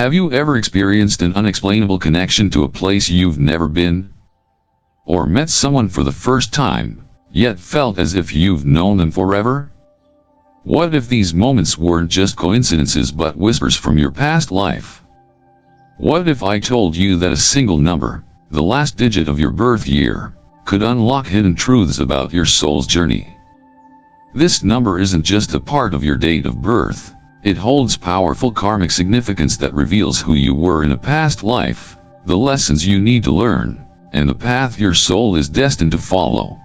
Have you ever experienced an unexplainable connection to a place you've never been? Or met someone for the first time, yet felt as if you've known them forever? What if these moments weren't just coincidences but whispers from your past life? What if I told you that a single number, the last digit of your birth year, could unlock hidden truths about your soul's journey? This number isn't just a part of your date of birth. It holds powerful karmic significance that reveals who you were in a past life, the lessons you need to learn, and the path your soul is destined to follow.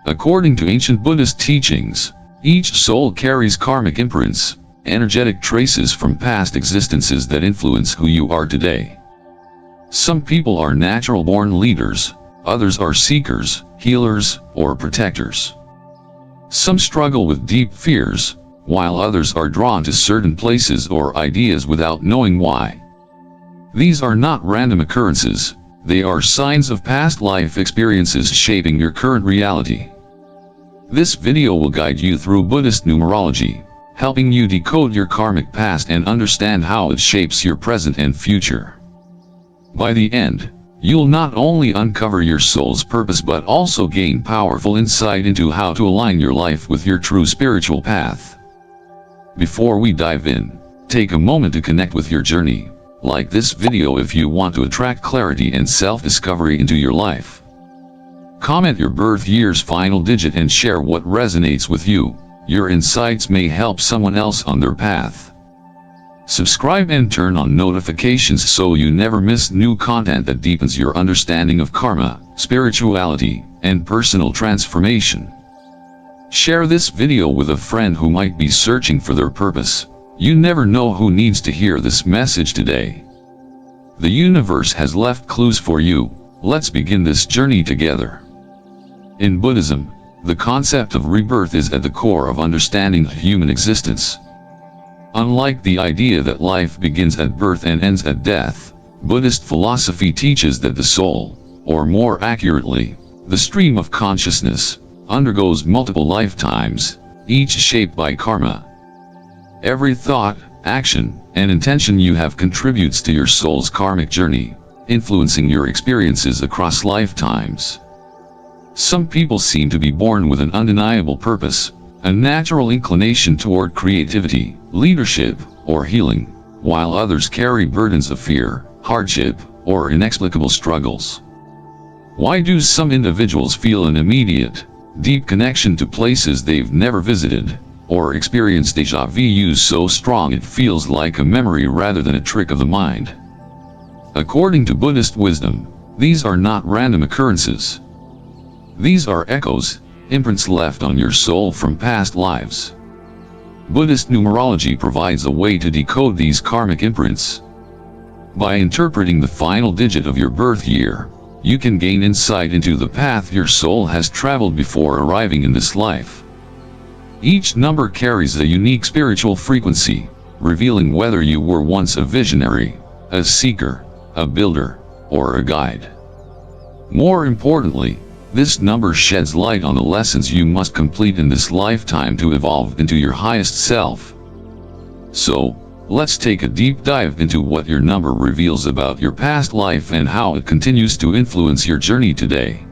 According to ancient Buddhist teachings, each soul carries karmic imprints, energetic traces from past existences that influence who you are today. Some people are natural-born leaders, others are seekers, healers, or protectors. Some struggle with deep fears, while others are drawn to certain places or ideas without knowing why. These are not random occurrences, they are signs of past life experiences shaping your current reality. This video will guide you through Buddhist numerology, helping you decode your karmic past and understand how it shapes your present and future. By the end, you'll not only uncover your soul's purpose but also gain powerful insight into how to align your life with your true spiritual path. Before we dive in, take a moment to connect with your journey. Like this video if you want to attract clarity and self-discovery into your life. Comment your birth year's final digit and share what resonates with you. Your insights may help someone else on their path. Subscribe and turn on notifications so you never miss new content that deepens your understanding of karma, spirituality, and personal transformation. Share this video with a friend who might be searching for their purpose. You never know who needs to hear this message today. The universe has left clues for you. Let's begin this journey together. In Buddhism, the concept of rebirth is at the core of understanding human existence. Unlike the idea that life begins at birth and ends at death, Buddhist philosophy teaches that the soul, or more accurately, the stream of consciousness, undergoes multiple lifetimes, each shaped by karma. Every thought, action, and intention you have contributes to your soul's karmic journey, influencing your experiences across lifetimes. Some people seem to be born with an undeniable purpose, a natural inclination toward creativity, leadership, or healing, while others carry burdens of fear, hardship, or inexplicable struggles. Why do some individuals feel an immediate, deep connection to places they've never visited, or experience déjà vu so strong it feels like a memory rather than a trick of the mind? According to Buddhist wisdom, these are not random occurrences. These are echoes, imprints left on your soul from past lives. Buddhist numerology provides a way to decode these karmic imprints. By interpreting the final digit of your birth year, you can gain insight into the path your soul has traveled before arriving in this life. Each number carries a unique spiritual frequency, revealing whether you were once a visionary, a seeker, a builder, or a guide. More importantly, this number sheds light on the lessons you must complete in this lifetime to evolve into your highest self. So, let's take a deep dive into what your number reveals about your past life and how it continues to influence your journey today.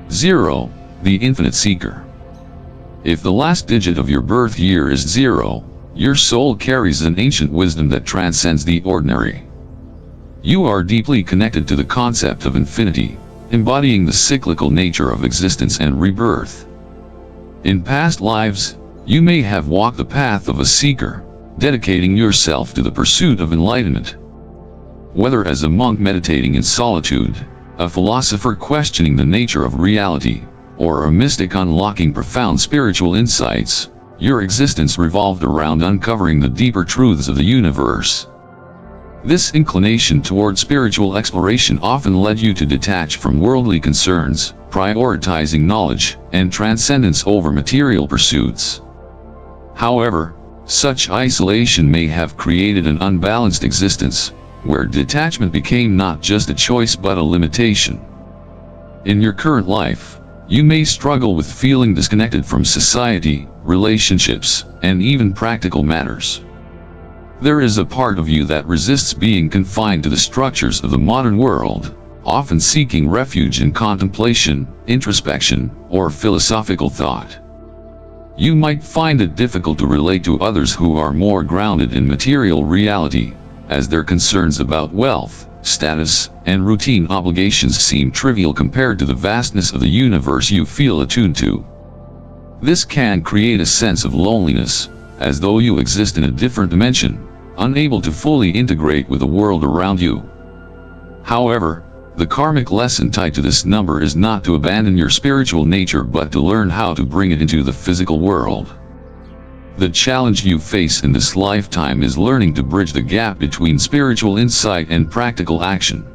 0. The Infinite Seeker. If the last digit of your birth year is 0, your soul carries an ancient wisdom that transcends the ordinary. You are deeply connected to the concept of infinity, embodying the cyclical nature of existence and rebirth. In past lives, you may have walked the path of a seeker, dedicating yourself to the pursuit of enlightenment. Whether as a monk meditating in solitude, a philosopher questioning the nature of reality, or a mystic unlocking profound spiritual insights, your existence revolved around uncovering the deeper truths of the universe. This inclination toward spiritual exploration often led you to detach from worldly concerns, prioritizing knowledge and transcendence over material pursuits. However, such isolation may have created an unbalanced existence, where detachment became not just a choice but a limitation. In your current life, you may struggle with feeling disconnected from society, relationships, and even practical matters. There is a part of you that resists being confined to the structures of the modern world, often seeking refuge in contemplation, introspection, or philosophical thought. You might find it difficult to relate to others who are more grounded in material reality, as their concerns about wealth, status, and routine obligations seem trivial compared to the vastness of the universe you feel attuned to. This can create a sense of loneliness, as though you exist in a different dimension, unable to fully integrate with the world around you. However, the karmic lesson tied to this number is not to abandon your spiritual nature but to learn how to bring it into the physical world. The challenge you face in this lifetime is learning to bridge the gap between spiritual insight and practical action.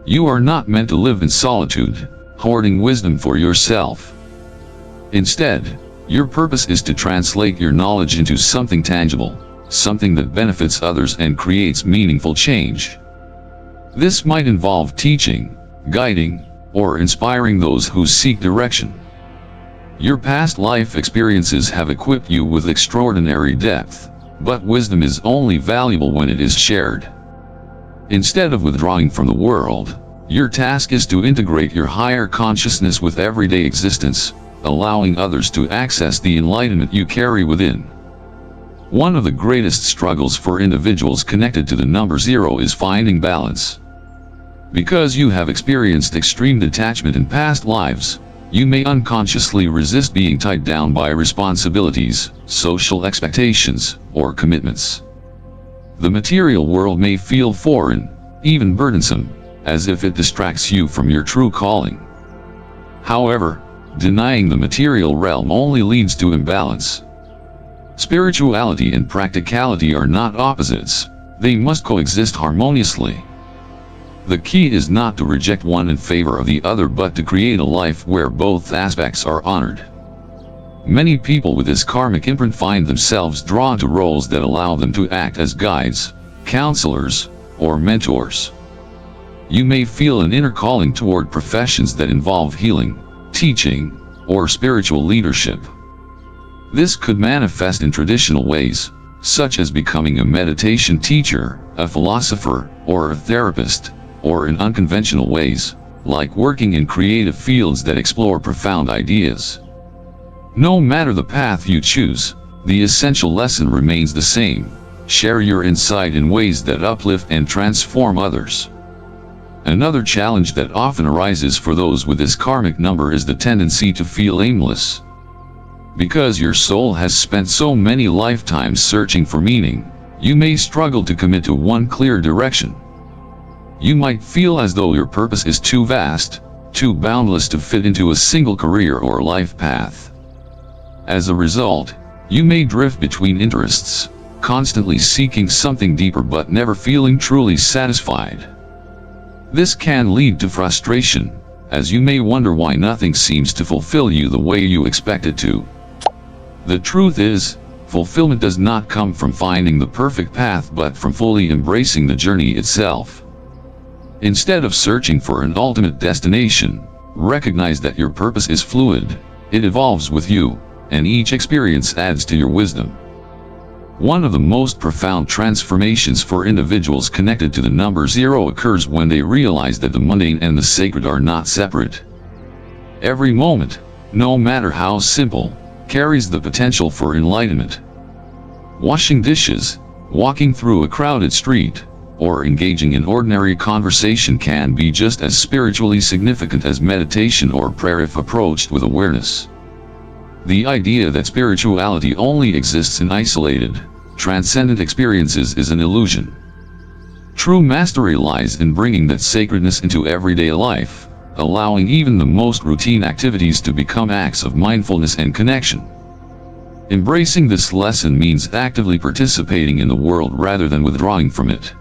You are not meant to live in solitude, hoarding wisdom for yourself. Instead, your purpose is to translate your knowledge into something tangible, something that benefits others and creates meaningful change. This might involve teaching, guiding, or inspiring those who seek direction. Your past life experiences have equipped you with extraordinary depth, but wisdom is only valuable when it is shared. Instead of withdrawing from the world, your task is to integrate your higher consciousness with everyday existence, allowing others to access the enlightenment you carry within. One of the greatest struggles for individuals connected to the number 0 is finding balance. Because you have experienced extreme detachment in past lives, you may unconsciously resist being tied down by responsibilities, social expectations, or commitments. The material world may feel foreign, even burdensome, as if it distracts you from your true calling. However, denying the material realm only leads to imbalance. Spirituality and practicality are not opposites, they must coexist harmoniously. The key is not to reject one in favor of the other but to create a life where both aspects are honored. Many people with this karmic imprint find themselves drawn to roles that allow them to act as guides, counselors, or mentors. You may feel an inner calling toward professions that involve healing, teaching, or spiritual leadership. This could manifest in traditional ways, such as becoming a meditation teacher, a philosopher, or a therapist, or in unconventional ways, like working in creative fields that explore profound ideas. No matter the path you choose, the essential lesson remains the same: share your insight in ways that uplift and transform others. Another challenge that often arises for those with this karmic number is the tendency to feel aimless. Because your soul has spent so many lifetimes searching for meaning, you may struggle to commit to one clear direction. You might feel as though your purpose is too vast, too boundless to fit into a single career or life path. As a result, you may drift between interests, constantly seeking something deeper but never feeling truly satisfied. This can lead to frustration, as you may wonder why nothing seems to fulfill you the way you expect it to. The truth is, fulfillment does not come from finding the perfect path but from fully embracing the journey itself. Instead of searching for an ultimate destination, recognize that your purpose is fluid, it evolves with you, and each experience adds to your wisdom. One of the most profound transformations for individuals connected to the number 0 occurs when they realize that the mundane and the sacred are not separate. Every moment, no matter how simple, carries the potential for enlightenment. Washing dishes, walking through a crowded street, or engaging in ordinary conversation can be just as spiritually significant as meditation or prayer if approached with awareness. The idea that spirituality only exists in isolated, transcendent experiences is an illusion. True mastery lies in bringing that sacredness into everyday life, allowing even the most routine activities to become acts of mindfulness and connection. Embracing this lesson means actively participating in the world rather than withdrawing from it.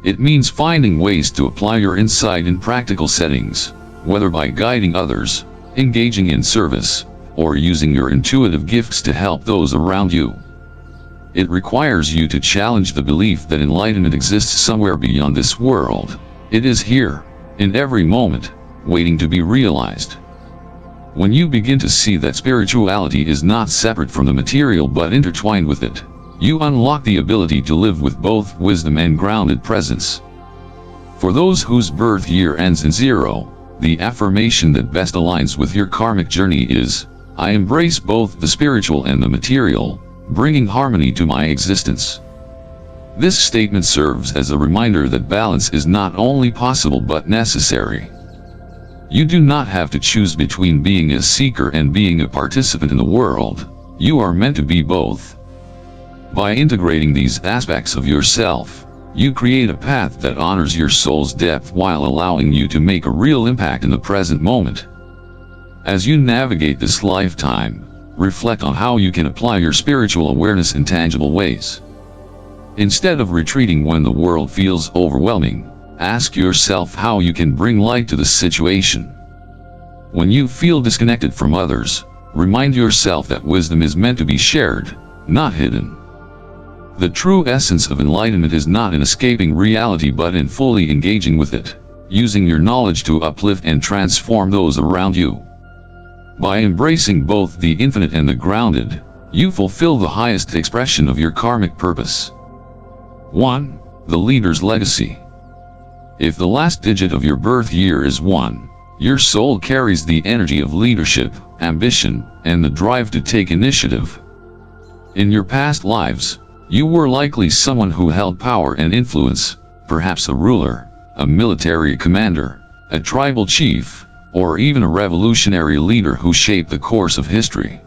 It means finding ways to apply your insight in practical settings, whether by guiding others, engaging in service, or using your intuitive gifts to help those around you. It requires you to challenge the belief that enlightenment exists somewhere beyond this world. It is here, in every moment, waiting to be realized. When you begin to see that spirituality is not separate from the material but intertwined with it, you unlock the ability to live with both wisdom and grounded presence. For those whose birth year ends in 0, the affirmation that best aligns with your karmic journey is, I embrace both the spiritual and the material, bringing harmony to my existence. This statement serves as a reminder that balance is not only possible but necessary. You do not have to choose between being a seeker and being a participant in the world. You are meant to be both. By integrating these aspects of yourself, you create a path that honors your soul's depth while allowing you to make a real impact in the present moment. As you navigate this lifetime, reflect on how you can apply your spiritual awareness in tangible ways. Instead of retreating when the world feels overwhelming, ask yourself how you can bring light to the situation. When you feel disconnected from others, remind yourself that wisdom is meant to be shared, not hidden. The true essence of enlightenment is not in escaping reality but in fully engaging with it, using your knowledge to uplift and transform those around you. By embracing both the infinite and the grounded, you fulfill the highest expression of your karmic purpose. 1. The leader's legacy. If the last digit of your birth year is 1, your soul carries the energy of leadership, ambition, and the drive to take initiative. In your past lives, you were likely someone who held power and influence, perhaps a ruler, a military commander, a tribal chief, or even a revolutionary leader who shaped the course of history.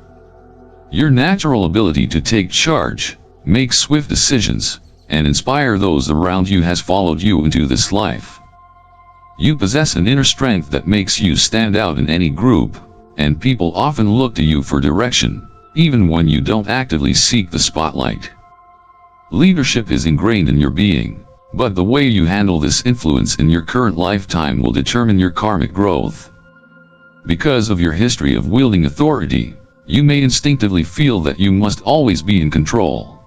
Your natural ability to take charge, make swift decisions, and inspire those around you has followed you into this life. You possess an inner strength that makes you stand out in any group, and people often look to you for direction, even when you don't actively seek the spotlight. Leadership is ingrained in your being, but the way you handle this influence in your current lifetime will determine your karmic growth. Because of your history of wielding authority, you may instinctively feel that you must always be in control.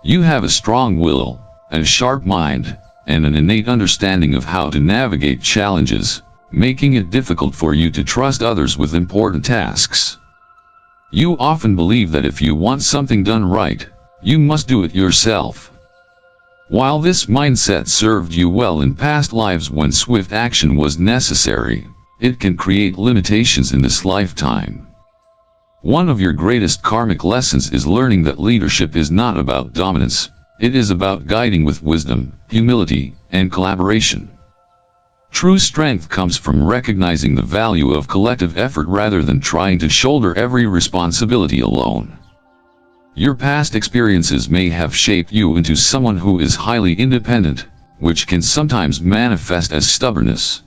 You have a strong will, a sharp mind, and an innate understanding of how to navigate challenges, making it difficult for you to trust others with important tasks. You often believe that if you want something done right, you must do it yourself. While this mindset served you well in past lives when swift action was necessary, it can create limitations in this lifetime. One of your greatest karmic lessons is learning that leadership is not about dominance, it is about guiding with wisdom, humility, and collaboration. True strength comes from recognizing the value of collective effort rather than trying to shoulder every responsibility alone. Your past experiences may have shaped you into someone who is highly independent, which can sometimes manifest as stubbornness.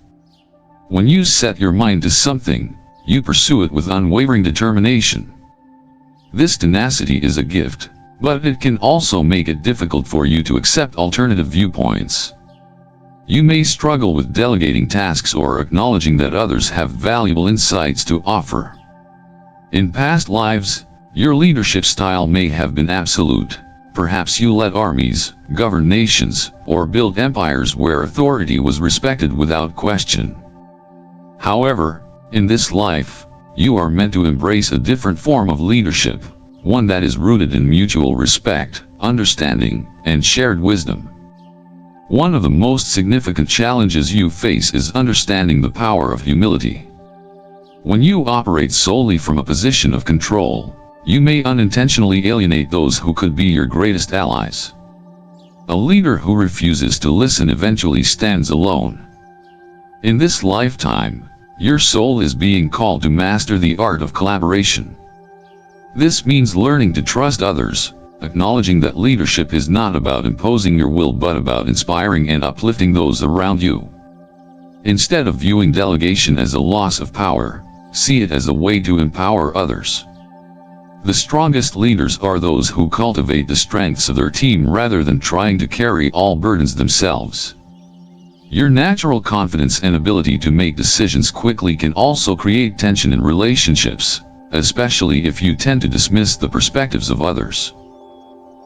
When you set your mind to something, you pursue it with unwavering determination. This tenacity is a gift, but it can also make it difficult for you to accept alternative viewpoints. You may struggle with delegating tasks or acknowledging that others have valuable insights to offer. In past lives, your leadership style may have been absolute. Perhaps you led armies, governed nations, or built empires where authority was respected without question. However, in this life, you are meant to embrace a different form of leadership, one that is rooted in mutual respect, understanding, and shared wisdom. One of the most significant challenges you face is understanding the power of humility. When you operate solely from a position of control, you may unintentionally alienate those who could be your greatest allies. A leader who refuses to listen eventually stands alone. In this lifetime, your soul is being called to master the art of collaboration. This means learning to trust others, acknowledging that leadership is not about imposing your will but about inspiring and uplifting those around you. Instead of viewing delegation as a loss of power, see it as a way to empower others. The strongest leaders are those who cultivate the strengths of their team rather than trying to carry all burdens themselves. Your natural confidence and ability to make decisions quickly can also create tension in relationships, especially if you tend to dismiss the perspectives of others.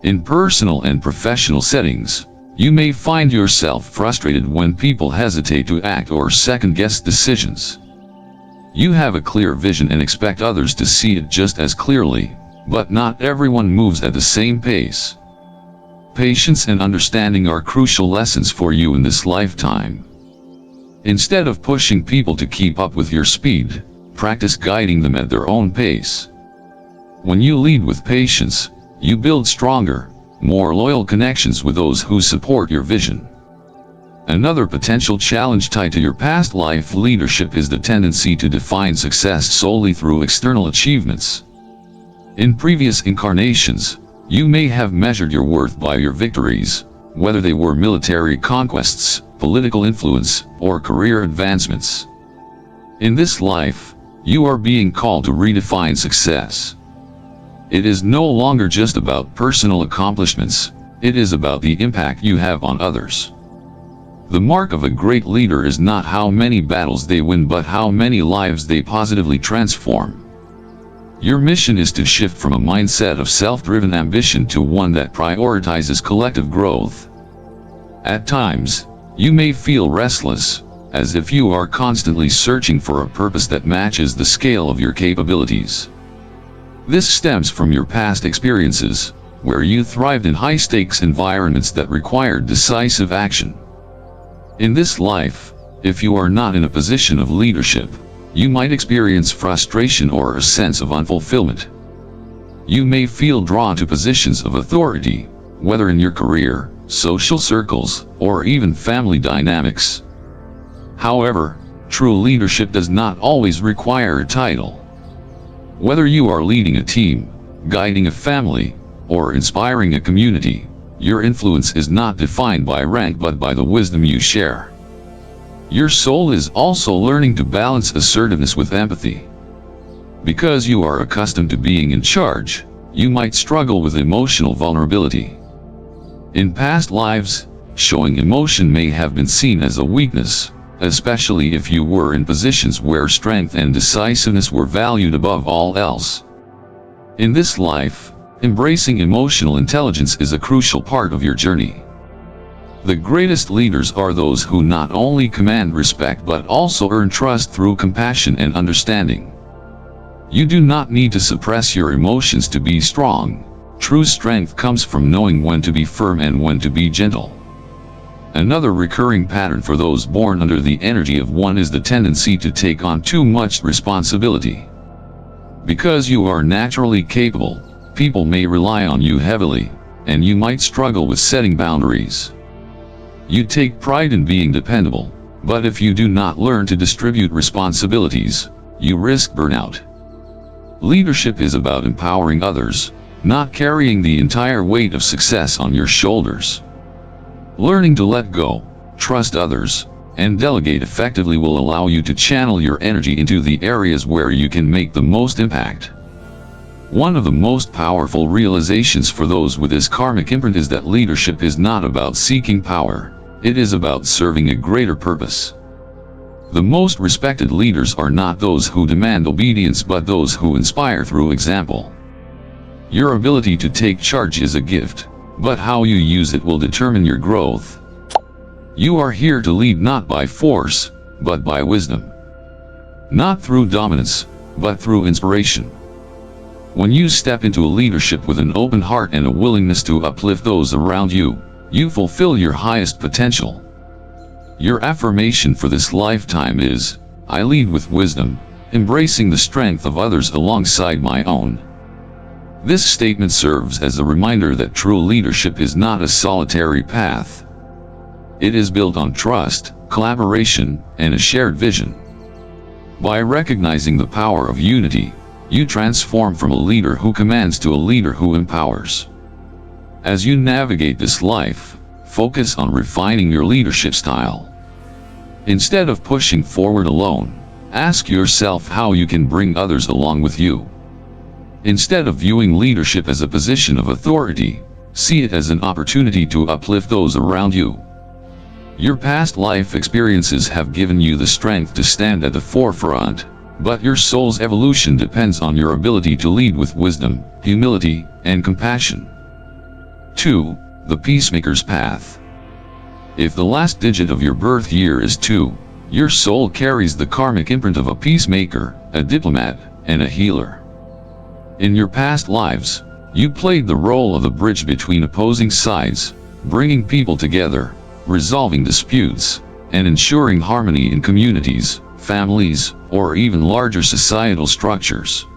In personal and professional settings, you may find yourself frustrated when people hesitate to act or second-guess decisions. You have a clear vision and expect others to see it just as clearly, but not everyone moves at the same pace. Patience and understanding are crucial lessons for you in this lifetime. Instead of pushing people to keep up with your speed, practice guiding them at their own pace. When you lead with patience, you build stronger, more loyal connections with those who support your vision. Another potential challenge tied to your past life leadership is the tendency to define success solely through external achievements. In previous incarnations, you may have measured your worth by your victories, whether they were military conquests, political influence, or career advancements. In this life, you are being called to redefine success. It is no longer just about personal accomplishments, it is about the impact you have on others. The mark of a great leader is not how many battles they win but how many lives they positively transform. Your mission is to shift from a mindset of self-driven ambition to one that prioritizes collective growth. At times, you may feel restless, as if you are constantly searching for a purpose that matches the scale of your capabilities. This stems from your past experiences, where you thrived in high-stakes environments that required decisive action. In this life, if you are not in a position of leadership, you might experience frustration or a sense of unfulfillment. You may feel drawn to positions of authority, whether in your career, social circles, or even family dynamics. However, true leadership does not always require a title. Whether you are leading a team, guiding a family, or inspiring a community, your influence is not defined by rank but by the wisdom you share. Your soul is also learning to balance assertiveness with empathy. Because you are accustomed to being in charge, you might struggle with emotional vulnerability. In past lives, showing emotion may have been seen as a weakness, especially if you were in positions where strength and decisiveness were valued above all else. In this life, embracing emotional intelligence is a crucial part of your journey. The greatest leaders are those who not only command respect but also earn trust through compassion and understanding. You do not need to suppress your emotions to be strong. True strength comes from knowing when to be firm and when to be gentle. Another recurring pattern for those born under the energy of one is the tendency to take on too much responsibility. Because you are naturally capable, people may rely on you heavily, and you might struggle with setting boundaries. You take pride in being dependable, but if you do not learn to distribute responsibilities, you risk burnout. Leadership is about empowering others, not carrying the entire weight of success on your shoulders. Learning to let go, trust others, and delegate effectively will allow you to channel your energy into the areas where you can make the most impact. One of the most powerful realizations for those with this karmic imprint is that leadership is not about seeking power, it is about serving a greater purpose. The most respected leaders are not those who demand obedience but those who inspire through example. Your ability to take charge is a gift, but how you use it will determine your growth. You are here to lead not by force, but by wisdom. Not through dominance, but through inspiration. When you step into a leadership with an open heart and a willingness to uplift those around you, you fulfill your highest potential. Your affirmation for this lifetime is, I lead with wisdom, embracing the strength of others alongside my own. This statement serves as a reminder that true leadership is not a solitary path. It is built on trust, collaboration, and a shared vision. By recognizing the power of unity, you transform from a leader who commands to a leader who empowers. As you navigate this life, focus on refining your leadership style. Instead of pushing forward alone, ask yourself how you can bring others along with you. Instead of viewing leadership as a position of authority, see it as an opportunity to uplift those around you. Your past life experiences have given you the strength to stand at the forefront, but your soul's evolution depends on your ability to lead with wisdom, humility, and compassion. 2. The Peacemaker's Path. If the last digit of your birth year is 2, your soul carries the karmic imprint of a peacemaker, a diplomat, and a healer. In your past lives, you played the role of the bridge between opposing sides, bringing people together, resolving disputes, and ensuring harmony in communities, families, or even larger societal structures.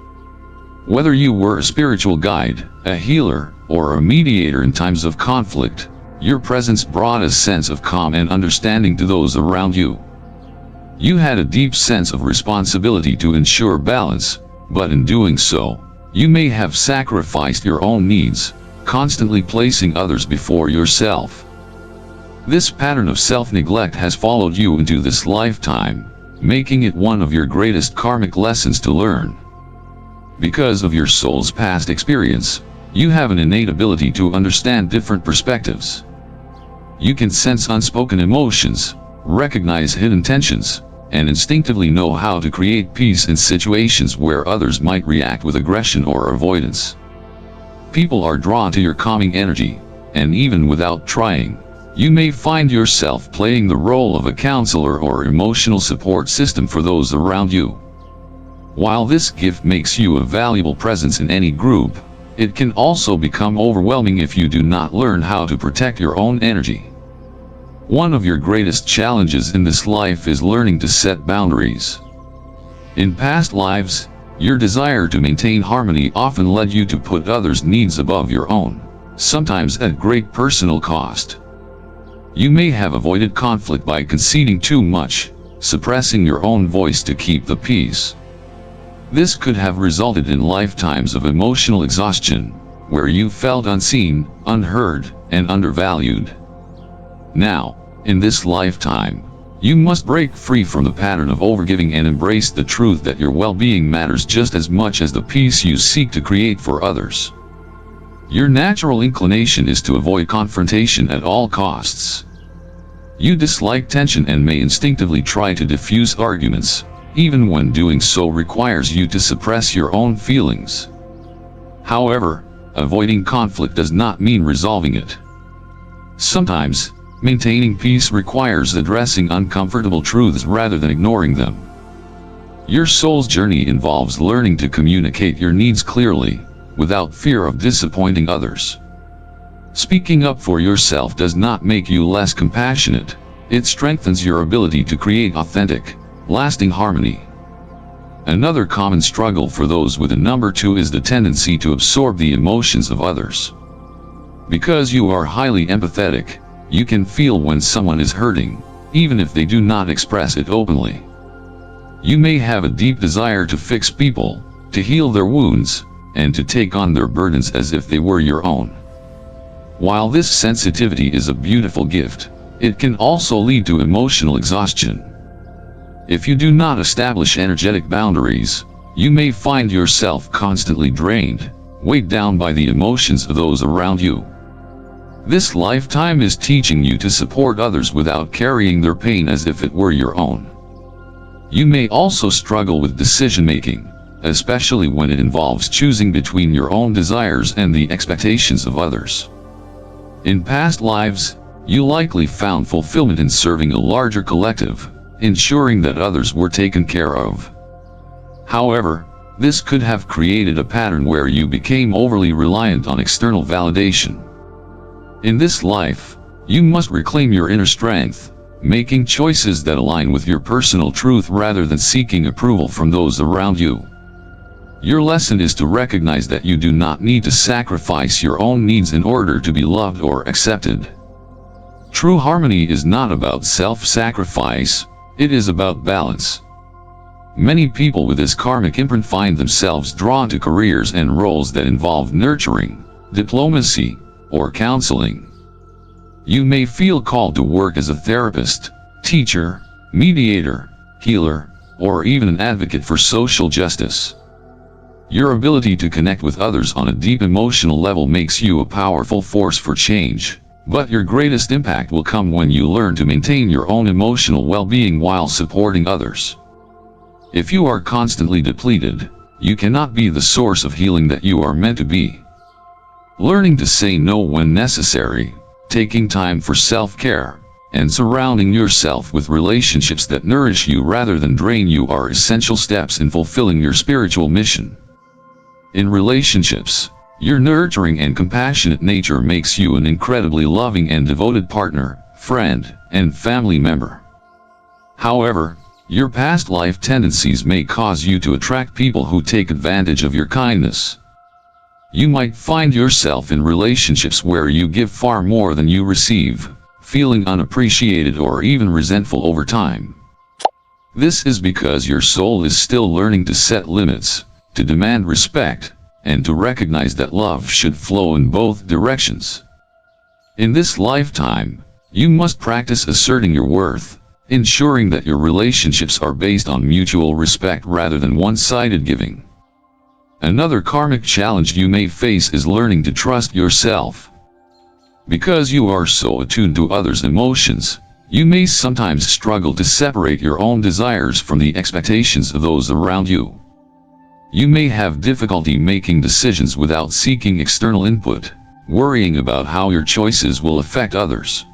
Whether you were a spiritual guide, a healer, or a mediator in times of conflict, your presence brought a sense of calm and understanding to those around you. You had a deep sense of responsibility to ensure balance, but in doing so, you may have sacrificed your own needs, constantly placing others before yourself. This pattern of self-neglect has followed you into this lifetime, making it one of your greatest karmic lessons to learn. Because of your soul's past experience, you have an innate ability to understand different perspectives. You can sense unspoken emotions, recognize hidden tensions, and instinctively know how to create peace in situations where others might react with aggression or avoidance. People are drawn to your calming energy, and even without trying, you may find yourself playing the role of a counselor or emotional support system for those around you. While this gift makes you a valuable presence in any group, it can also become overwhelming if you do not learn how to protect your own energy. One of your greatest challenges in this life is learning to set boundaries. In past lives, your desire to maintain harmony often led you to put others' needs above your own, sometimes at great personal cost. You may have avoided conflict by conceding too much, suppressing your own voice to keep the peace. This could have resulted in lifetimes of emotional exhaustion, where you felt unseen, unheard, and undervalued. Now, in this lifetime, you must break free from the pattern of overgiving and embrace the truth that your well-being matters just as much as the peace you seek to create for others. Your natural inclination is to avoid confrontation at all costs. You dislike tension and may instinctively try to diffuse arguments, even when doing so requires you to suppress your own feelings. However, avoiding conflict does not mean resolving it. Sometimes, maintaining peace requires addressing uncomfortable truths rather than ignoring them. Your soul's journey involves learning to communicate your needs clearly, without fear of disappointing others. Speaking up for yourself does not make you less compassionate, it strengthens your ability to create authentic, lasting harmony. Another common struggle for those with a number 2 is the tendency to absorb the emotions of others. Because you are highly empathetic, you can feel when someone is hurting, even if they do not express it openly. You may have a deep desire to fix people, to heal their wounds, and to take on their burdens as if they were your own. While this sensitivity is a beautiful gift, it can also lead to emotional exhaustion. If you do not establish energetic boundaries, you may find yourself constantly drained, weighed down by the emotions of those around you. This lifetime is teaching you to support others without carrying their pain as if it were your own. You may also struggle with decision-making, especially when it involves choosing between your own desires and the expectations of others. In past lives, you likely found fulfillment in serving a larger collective, ensuring that others were taken care of. However, this could have created a pattern where you became overly reliant on external validation. In this life, you must reclaim your inner strength, making choices that align with your personal truth rather than seeking approval from those around you. Your lesson is to recognize that you do not need to sacrifice your own needs in order to be loved or accepted. True harmony is not about self-sacrifice, it is about balance. Many people with this karmic imprint find themselves drawn to careers and roles that involve nurturing, diplomacy, or counseling. You may feel called to work as a therapist, teacher, mediator, healer, or even an advocate for social justice. Your ability to connect with others on a deep emotional level makes you a powerful force for change, but your greatest impact will come when you learn to maintain your own emotional well-being while supporting others. If you are constantly depleted, you cannot be the source of healing that you are meant to be. Learning to say no when necessary, taking time for self-care, and surrounding yourself with relationships that nourish you rather than drain you are essential steps in fulfilling your spiritual mission. In relationships, your nurturing and compassionate nature makes you an incredibly loving and devoted partner, friend, and family member. However, your past life tendencies may cause you to attract people who take advantage of your kindness. You might find yourself in relationships where you give far more than you receive, feeling unappreciated or even resentful over time. This is because your soul is still learning to set limits, to demand respect, and to recognize that love should flow in both directions. In this lifetime, you must practice asserting your worth, ensuring that your relationships are based on mutual respect rather than one-sided giving. Another karmic challenge you may face is learning to trust yourself. Because you are so attuned to others' emotions, you may sometimes struggle to separate your own desires from the expectations of those around you. You may have difficulty making decisions without seeking external input, worrying about how your choices will affect others.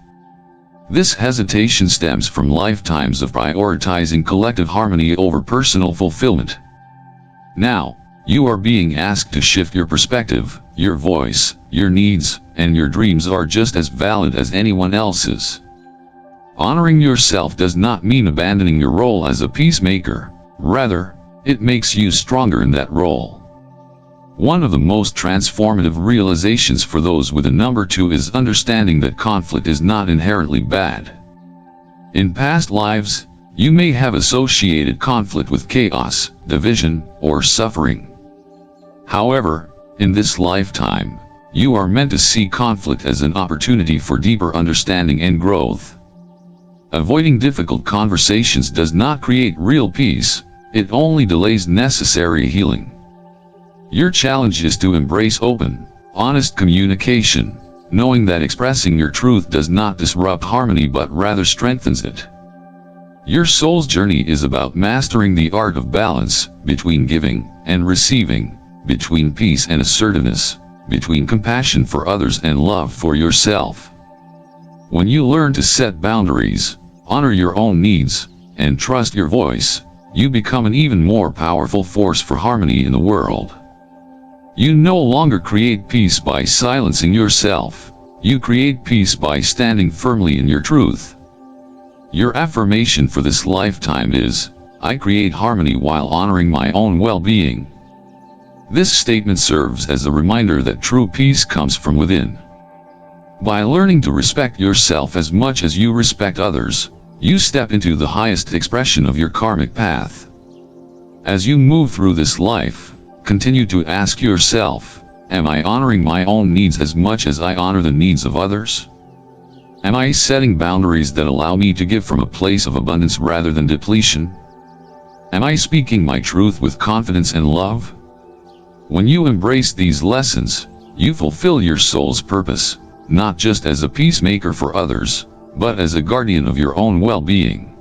This hesitation stems from lifetimes of prioritizing collective harmony over personal fulfillment. Now, you are being asked to shift your perspective. Your voice, your needs, and your dreams are just as valid as anyone else's. Honoring yourself does not mean abandoning your role as a peacemaker. Rather, it makes you stronger in that role. One of the most transformative realizations for those with a number 2 is understanding that conflict is not inherently bad. In past lives, you may have associated conflict with chaos, division, or suffering. However, in this lifetime, you are meant to see conflict as an opportunity for deeper understanding and growth. Avoiding difficult conversations does not create real peace, it only delays necessary healing. Your challenge is to embrace open, honest communication, knowing that expressing your truth does not disrupt harmony but rather strengthens it. Your soul's journey is about mastering the art of balance, between giving and receiving, between peace and assertiveness, between compassion for others and love for yourself. When you learn to set boundaries, honor your own needs, and trust your voice, you become an even more powerful force for harmony in the world. You no longer create peace by silencing yourself. You create peace by standing firmly in your truth. Your affirmation for this lifetime is, I create harmony while honoring my own well-being. This statement serves as a reminder that true peace comes from within. By learning to respect yourself as much as you respect others, you step into the highest expression of your karmic path. As you move through this life, continue to ask yourself, am I honoring my own needs as much as I honor the needs of others? Am I setting boundaries that allow me to give from a place of abundance rather than depletion? Am I speaking my truth with confidence and love? When you embrace these lessons, you fulfill your soul's purpose, not just as a peacemaker for others, but as a guardian of your own well-being.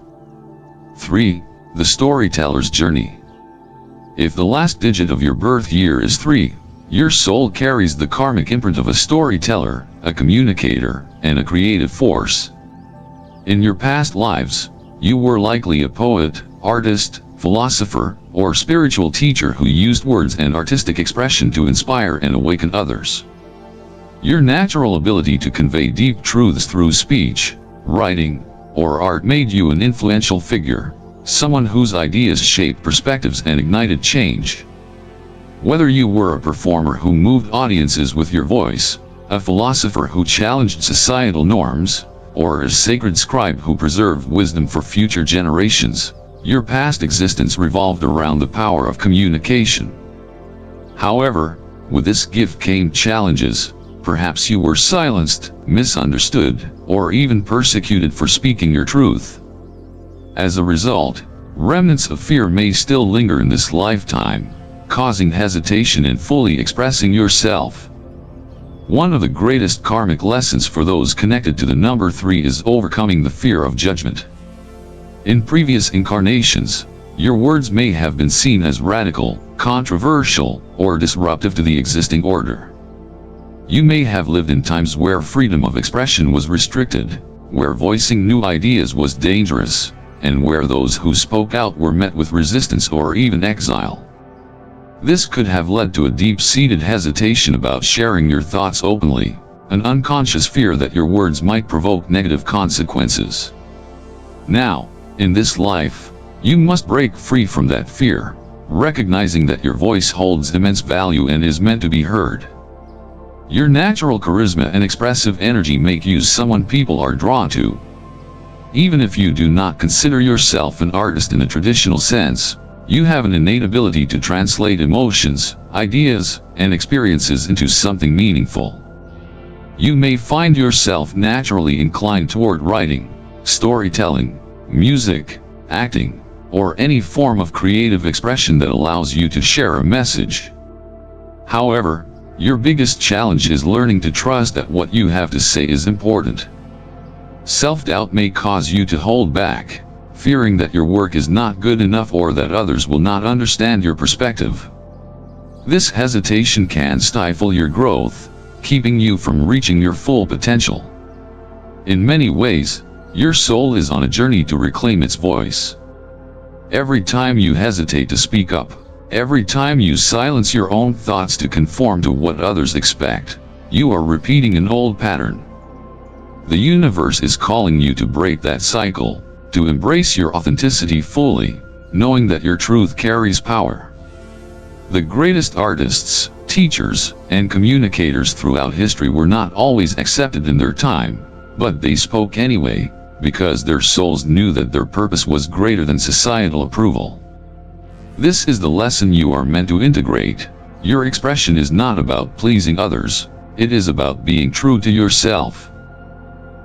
3. The storyteller's journey. If the last digit of your birth year is 3, your soul carries the karmic imprint of a storyteller, a communicator, and a creative force. In your past lives, you were likely a poet, artist, philosopher, or spiritual teacher who used words and artistic expression to inspire and awaken others. Your natural ability to convey deep truths through speech, writing, or art made you an influential figure, someone whose ideas shaped perspectives and ignited change. Whether you were a performer who moved audiences with your voice, a philosopher who challenged societal norms, or a sacred scribe who preserved wisdom for future generations, your past existence revolved around the power of communication. However, with this gift came challenges. Perhaps you were silenced, misunderstood, or even persecuted for speaking your truth. As a result, remnants of fear may still linger in this lifetime, causing hesitation in fully expressing yourself. One of the greatest karmic lessons for those connected to the number 3 is overcoming the fear of judgment. In previous incarnations, your words may have been seen as radical, controversial, or disruptive to the existing order. You may have lived in times where freedom of expression was restricted, where voicing new ideas was dangerous, and where those who spoke out were met with resistance or even exile. This could have led to a deep-seated hesitation about sharing your thoughts openly, an unconscious fear that your words might provoke negative consequences. Now, in this life, you must break free from that fear, recognizing that your voice holds immense value and is meant to be heard. Your natural charisma and expressive energy make you someone people are drawn to. Even if you do not consider yourself an artist in a traditional sense, you have an innate ability to translate emotions, ideas, and experiences into something meaningful. You may find yourself naturally inclined toward writing, storytelling, music, acting, or any form of creative expression that allows you to share a message. However, your biggest challenge is learning to trust that what you have to say is important. Self-doubt may cause you to hold back, fearing that your work is not good enough or that others will not understand your perspective. This hesitation can stifle your growth, keeping you from reaching your full potential. In many ways, your soul is on a journey to reclaim its voice. Every time you hesitate to speak up, every time you silence your own thoughts to conform to what others expect, you are repeating an old pattern. The universe is calling you to break that cycle, to embrace your authenticity fully, knowing that your truth carries power. The greatest artists, teachers, and communicators throughout history were not always accepted in their time, but they spoke anyway, because their souls knew that their purpose was greater than societal approval. This is the lesson you are meant to integrate. Your expression is not about pleasing others, it is about being true to yourself.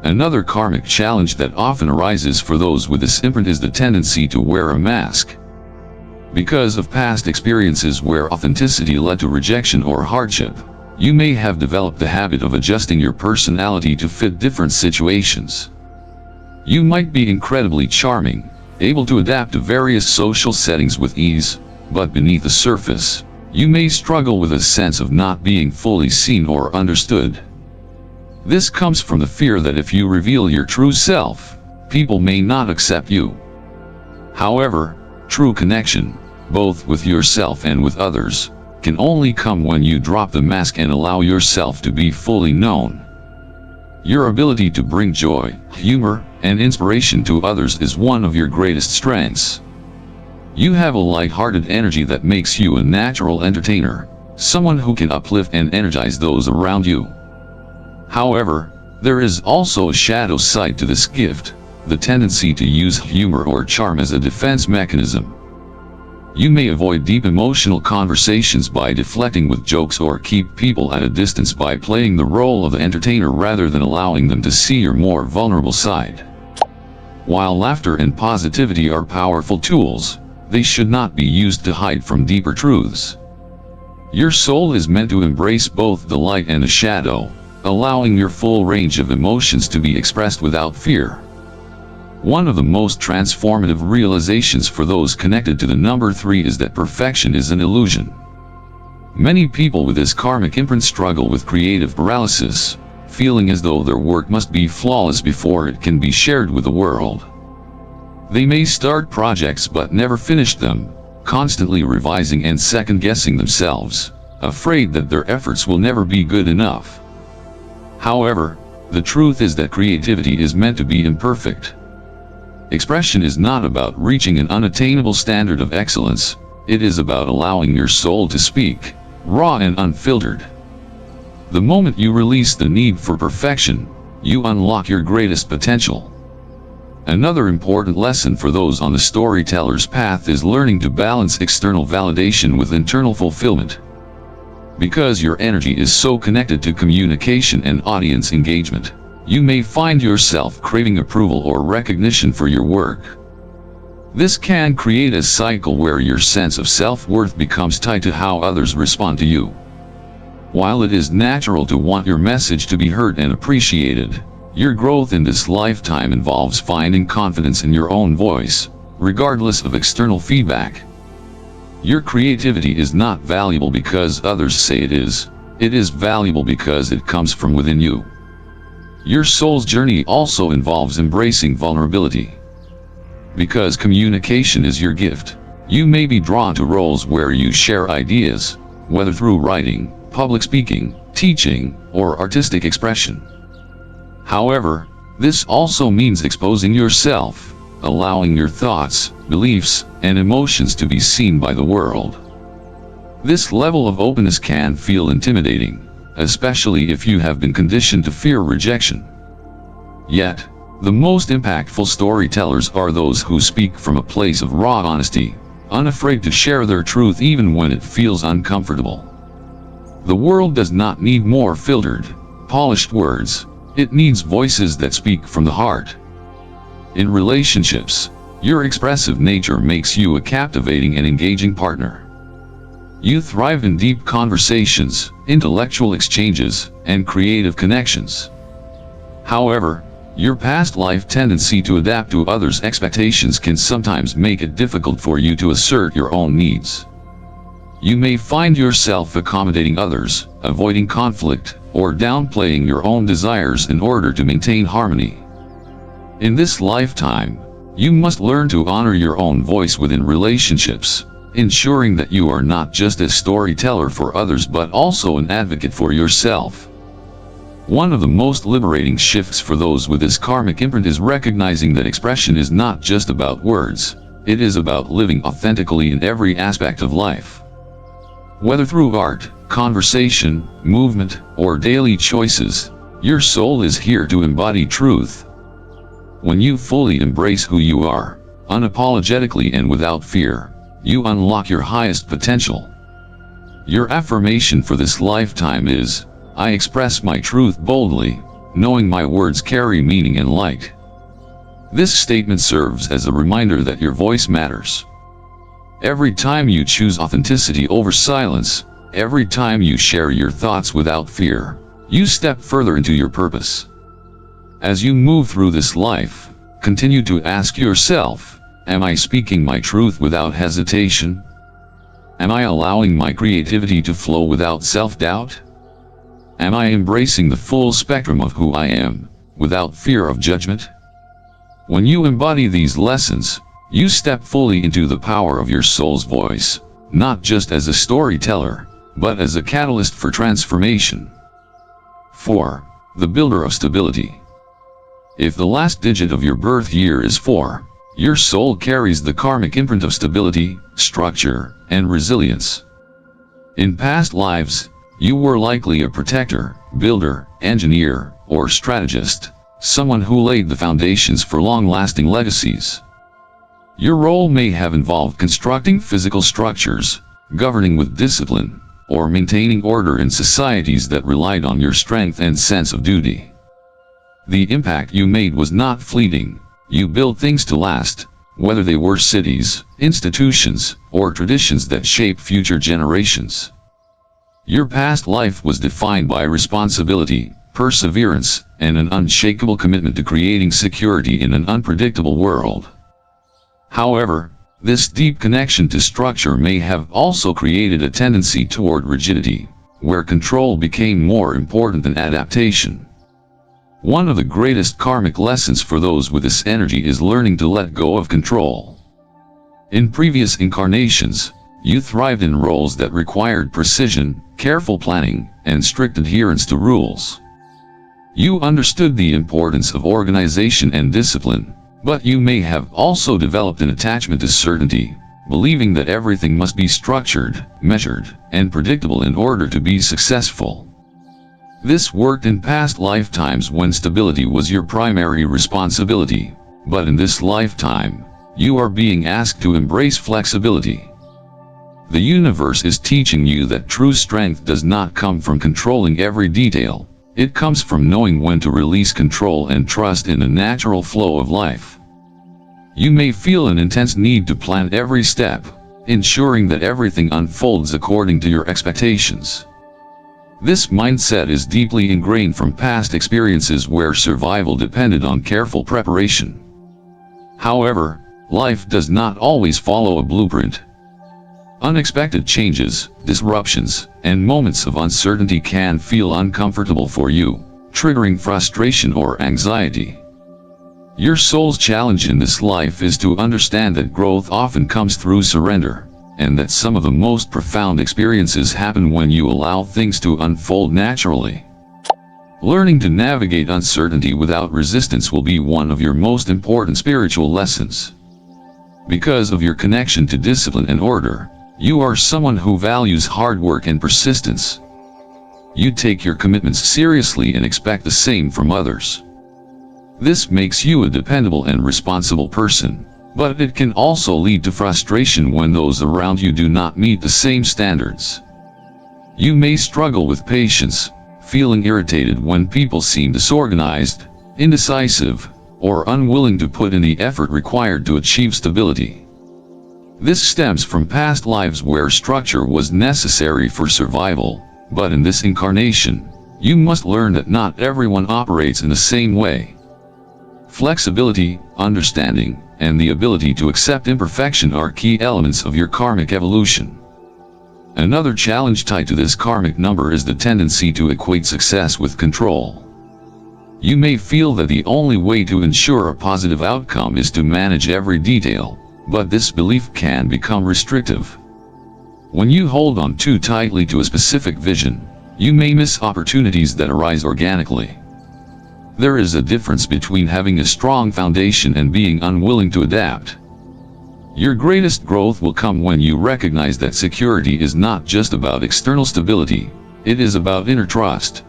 Another karmic challenge that often arises for those with this imprint is the tendency to wear a mask. Because of past experiences where authenticity led to rejection or hardship, you may have developed the habit of adjusting your personality to fit different situations. You might be incredibly charming, able to adapt to various social settings with ease, but beneath the surface, you may struggle with a sense of not being fully seen or understood. This comes from the fear that if you reveal your true self, people may not accept you. However, true connection, both with yourself and with others, can only come when you drop the mask and allow yourself to be fully known. Your ability to bring joy, humor, and inspiration to others is one of your greatest strengths. You have a light-hearted energy that makes you a natural entertainer, someone who can uplift and energize those around you. However, there is also a shadow side to this gift, the tendency to use humor or charm as a defense mechanism. You may avoid deep emotional conversations by deflecting with jokes or keep people at a distance by playing the role of the entertainer rather than allowing them to see your more vulnerable side. While laughter and positivity are powerful tools, they should not be used to hide from deeper truths. Your soul is meant to embrace both the light and the shadow, allowing your full range of emotions to be expressed without fear. One of the most transformative realizations for those connected to the number 3 is that perfection is an illusion. Many people with this karmic imprint struggle with creative paralysis, feeling as though their work must be flawless before it can be shared with the world. They may start projects but never finish them, constantly revising and second-guessing themselves, afraid that their efforts will never be good enough. However, the truth is that creativity is meant to be imperfect. Expression is not about reaching an unattainable standard of excellence, it is about allowing your soul to speak, raw and unfiltered. The moment you release the need for perfection, you unlock your greatest potential. Another important lesson for those on the storyteller's path is learning to balance external validation with internal fulfillment. Because your energy is so connected to communication and audience engagement, you may find yourself craving approval or recognition for your work. This can create a cycle where your sense of self-worth becomes tied to how others respond to you. While it is natural to want your message to be heard and appreciated, your growth in this lifetime involves finding confidence in your own voice, regardless of external feedback. Your creativity is not valuable because others say it is valuable because it comes from within you. Your soul's journey also involves embracing vulnerability. Because communication is your gift, You may be drawn to roles where you share ideas, whether through writing, public speaking, teaching, or artistic expression. However, this also means exposing yourself, allowing your thoughts, beliefs, and emotions to be seen by the world. This level of openness can feel intimidating, especially if you have been conditioned to fear rejection. Yet, the most impactful storytellers are those who speak from a place of raw honesty, unafraid to share their truth even when it feels uncomfortable. The world does not need more filtered, polished words. It needs voices that speak from the heart. In relationships, your expressive nature makes you a captivating and engaging partner. You thrive in deep conversations, intellectual exchanges, and creative connections. However, your past life tendency to adapt to others' expectations can sometimes make it difficult for you to assert your own needs. You may find yourself accommodating others, avoiding conflict, or downplaying your own desires in order to maintain harmony. In this lifetime, you must learn to honor your own voice within relationships, ensuring that you are not just a storyteller for others but also an advocate for yourself. One of the most liberating shifts for those with this karmic imprint is recognizing that expression is not just about words, it is about living authentically in every aspect of life. Whether through art, conversation, movement, or daily choices, your soul is here to embody truth. When you fully embrace who you are, unapologetically and without fear, you unlock your highest potential. Your affirmation for this lifetime is, I express my truth boldly, knowing my words carry meaning and light. This statement serves as a reminder that your voice matters. Every time you choose authenticity over silence, every time you share your thoughts without fear, you step further into your purpose. As you move through this life, continue to ask yourself, am I speaking my truth without hesitation? Am I allowing my creativity to flow without self-doubt? Am I embracing the full spectrum of who I am, without fear of judgment? When you embody these lessons, you step fully into the power of your soul's voice, not just as a storyteller, but as a catalyst for transformation. 4. The builder of stability. If the last digit of your birth year is 4, your soul carries the karmic imprint of stability, structure, and resilience. In past lives, you were likely a protector, builder, engineer, or strategist, someone who laid the foundations for long-lasting legacies. Your role may have involved constructing physical structures, governing with discipline, or maintaining order in societies that relied on your strength and sense of duty. The impact you made was not fleeting. You built things to last, whether they were cities, institutions, or traditions that shape future generations. Your past life was defined by responsibility, perseverance, and an unshakable commitment to creating security in an unpredictable world. However, this deep connection to structure may have also created a tendency toward rigidity, where control became more important than adaptation. One of the greatest karmic lessons for those with this energy is learning to let go of control. In previous incarnations, you thrived in roles that required precision, careful planning, and strict adherence to rules. You understood the importance of organization and discipline, but you may have also developed an attachment to certainty, believing that everything must be structured, measured, and predictable in order to be successful. This worked in past lifetimes when stability was your primary responsibility, but in this lifetime, you are being asked to embrace flexibility. The universe is teaching you that true strength does not come from controlling every detail. It comes from knowing when to release control and trust in the natural flow of life. You may feel an intense need to plan every step, ensuring that everything unfolds according to your expectations. This mindset is deeply ingrained from past experiences where survival depended on careful preparation. However, life does not always follow a blueprint. Unexpected changes, disruptions, and moments of uncertainty can feel uncomfortable for you, triggering frustration or anxiety. Your soul's challenge in this life is to understand that growth often comes through surrender, and that some of the most profound experiences happen when you allow things to unfold naturally. Learning to navigate uncertainty without resistance will be one of your most important spiritual lessons. Because of your connection to discipline and order, you are someone who values hard work and persistence. You take your commitments seriously and expect the same from others. This makes you a dependable and responsible person, but it can also lead to frustration when those around you do not meet the same standards. You may struggle with patience, feeling irritated when people seem disorganized, indecisive, or unwilling to put in the effort required to achieve stability. This stems from past lives where structure was necessary for survival, but in this incarnation, you must learn that not everyone operates in the same way. Flexibility, understanding, and the ability to accept imperfection are key elements of your karmic evolution. Another challenge tied to this karmic number is the tendency to equate success with control. You may feel that the only way to ensure a positive outcome is to manage every detail, but this belief can become restrictive. When you hold on too tightly to a specific vision, you may miss opportunities that arise organically. There is a difference between having a strong foundation and being unwilling to adapt. Your greatest growth will come when you recognize that security is not just about external stability, it is about inner trust.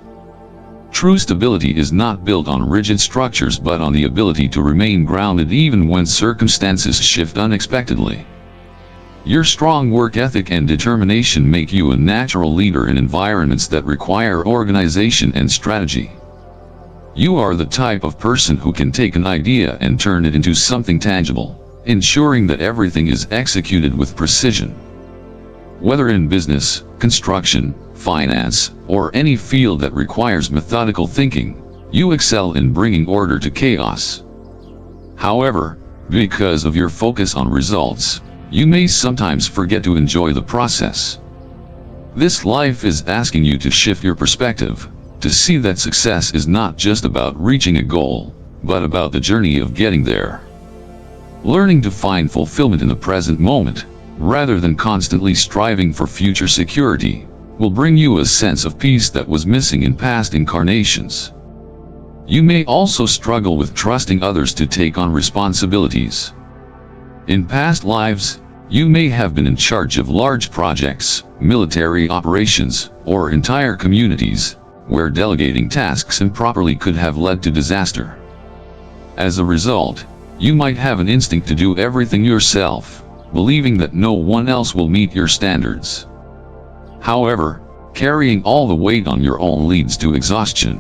True stability is not built on rigid structures but on the ability to remain grounded even when circumstances shift unexpectedly. Your strong work ethic and determination make you a natural leader in environments that require organization and strategy. You are the type of person who can take an idea and turn it into something tangible, ensuring that everything is executed with precision. Whether in business, construction, finance, or any field that requires methodical thinking, you excel in bringing order to chaos. However, because of your focus on results, you may sometimes forget to enjoy the process. This life is asking you to shift your perspective, to see that success is not just about reaching a goal, but about the journey of getting there. Learning to find fulfillment in the present moment, rather than constantly striving for future security, will bring you a sense of peace that was missing in past incarnations. You may also struggle with trusting others to take on responsibilities. In past lives, you may have been in charge of large projects, military operations, or entire communities, where delegating tasks improperly could have led to disaster. As a result, you might have an instinct to do everything yourself, believing that no one else will meet your standards. However, carrying all the weight on your own leads to exhaustion.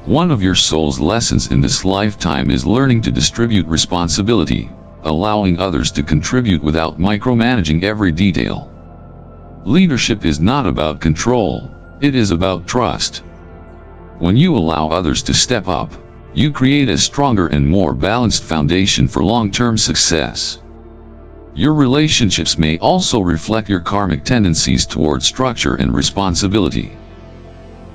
One of your soul's lessons in this lifetime is learning to distribute responsibility, allowing others to contribute without micromanaging every detail. Leadership is not about control, it is about trust. When you allow others to step up, you create a stronger and more balanced foundation for long-term success. Your relationships may also reflect your karmic tendencies toward structure and responsibility.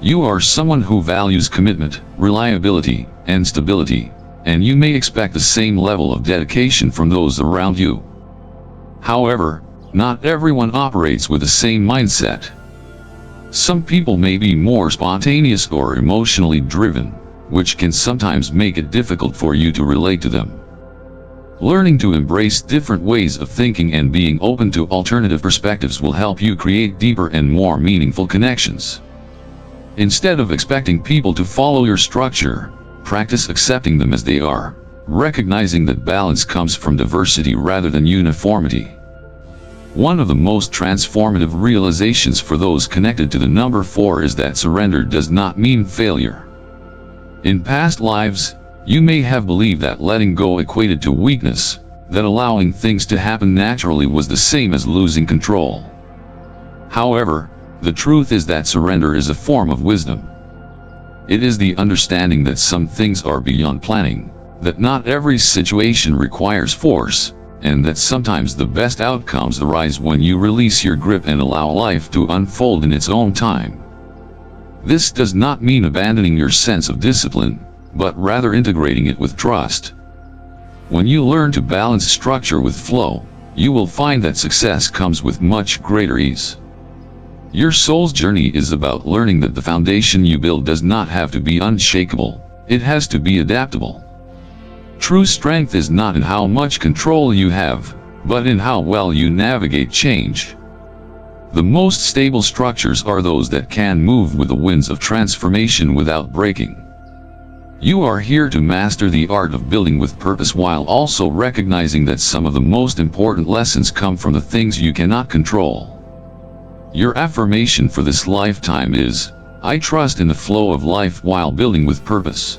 You are someone who values commitment, reliability, and stability, and you may expect the same level of dedication from those around you. However, not everyone operates with the same mindset. Some people may be more spontaneous or emotionally driven, which can sometimes make it difficult for you to relate to them. Learning to embrace different ways of thinking and being open to alternative perspectives will help you create deeper and more meaningful connections. Instead of expecting people to follow your structure, practice accepting them as they are, recognizing that balance comes from diversity rather than uniformity. One of the most transformative realizations for those connected to the number 4 is that surrender does not mean failure. In past lives, you may have believed that letting go equated to weakness, that allowing things to happen naturally was the same as losing control. However, the truth is that surrender is a form of wisdom. It is the understanding that some things are beyond planning, that not every situation requires force, and that sometimes the best outcomes arise when you release your grip and allow life to unfold in its own time. This does not mean abandoning your sense of discipline, but rather integrating it with trust. When you learn to balance structure with flow, you will find that success comes with much greater ease. Your soul's journey is about learning that the foundation you build does not have to be unshakable, it has to be adaptable. True strength is not in how much control you have, but in how well you navigate change. The most stable structures are those that can move with the winds of transformation without breaking. You are here to master the art of building with purpose while also recognizing that some of the most important lessons come from the things you cannot control. Your affirmation for this lifetime is, I trust in the flow of life while building with purpose.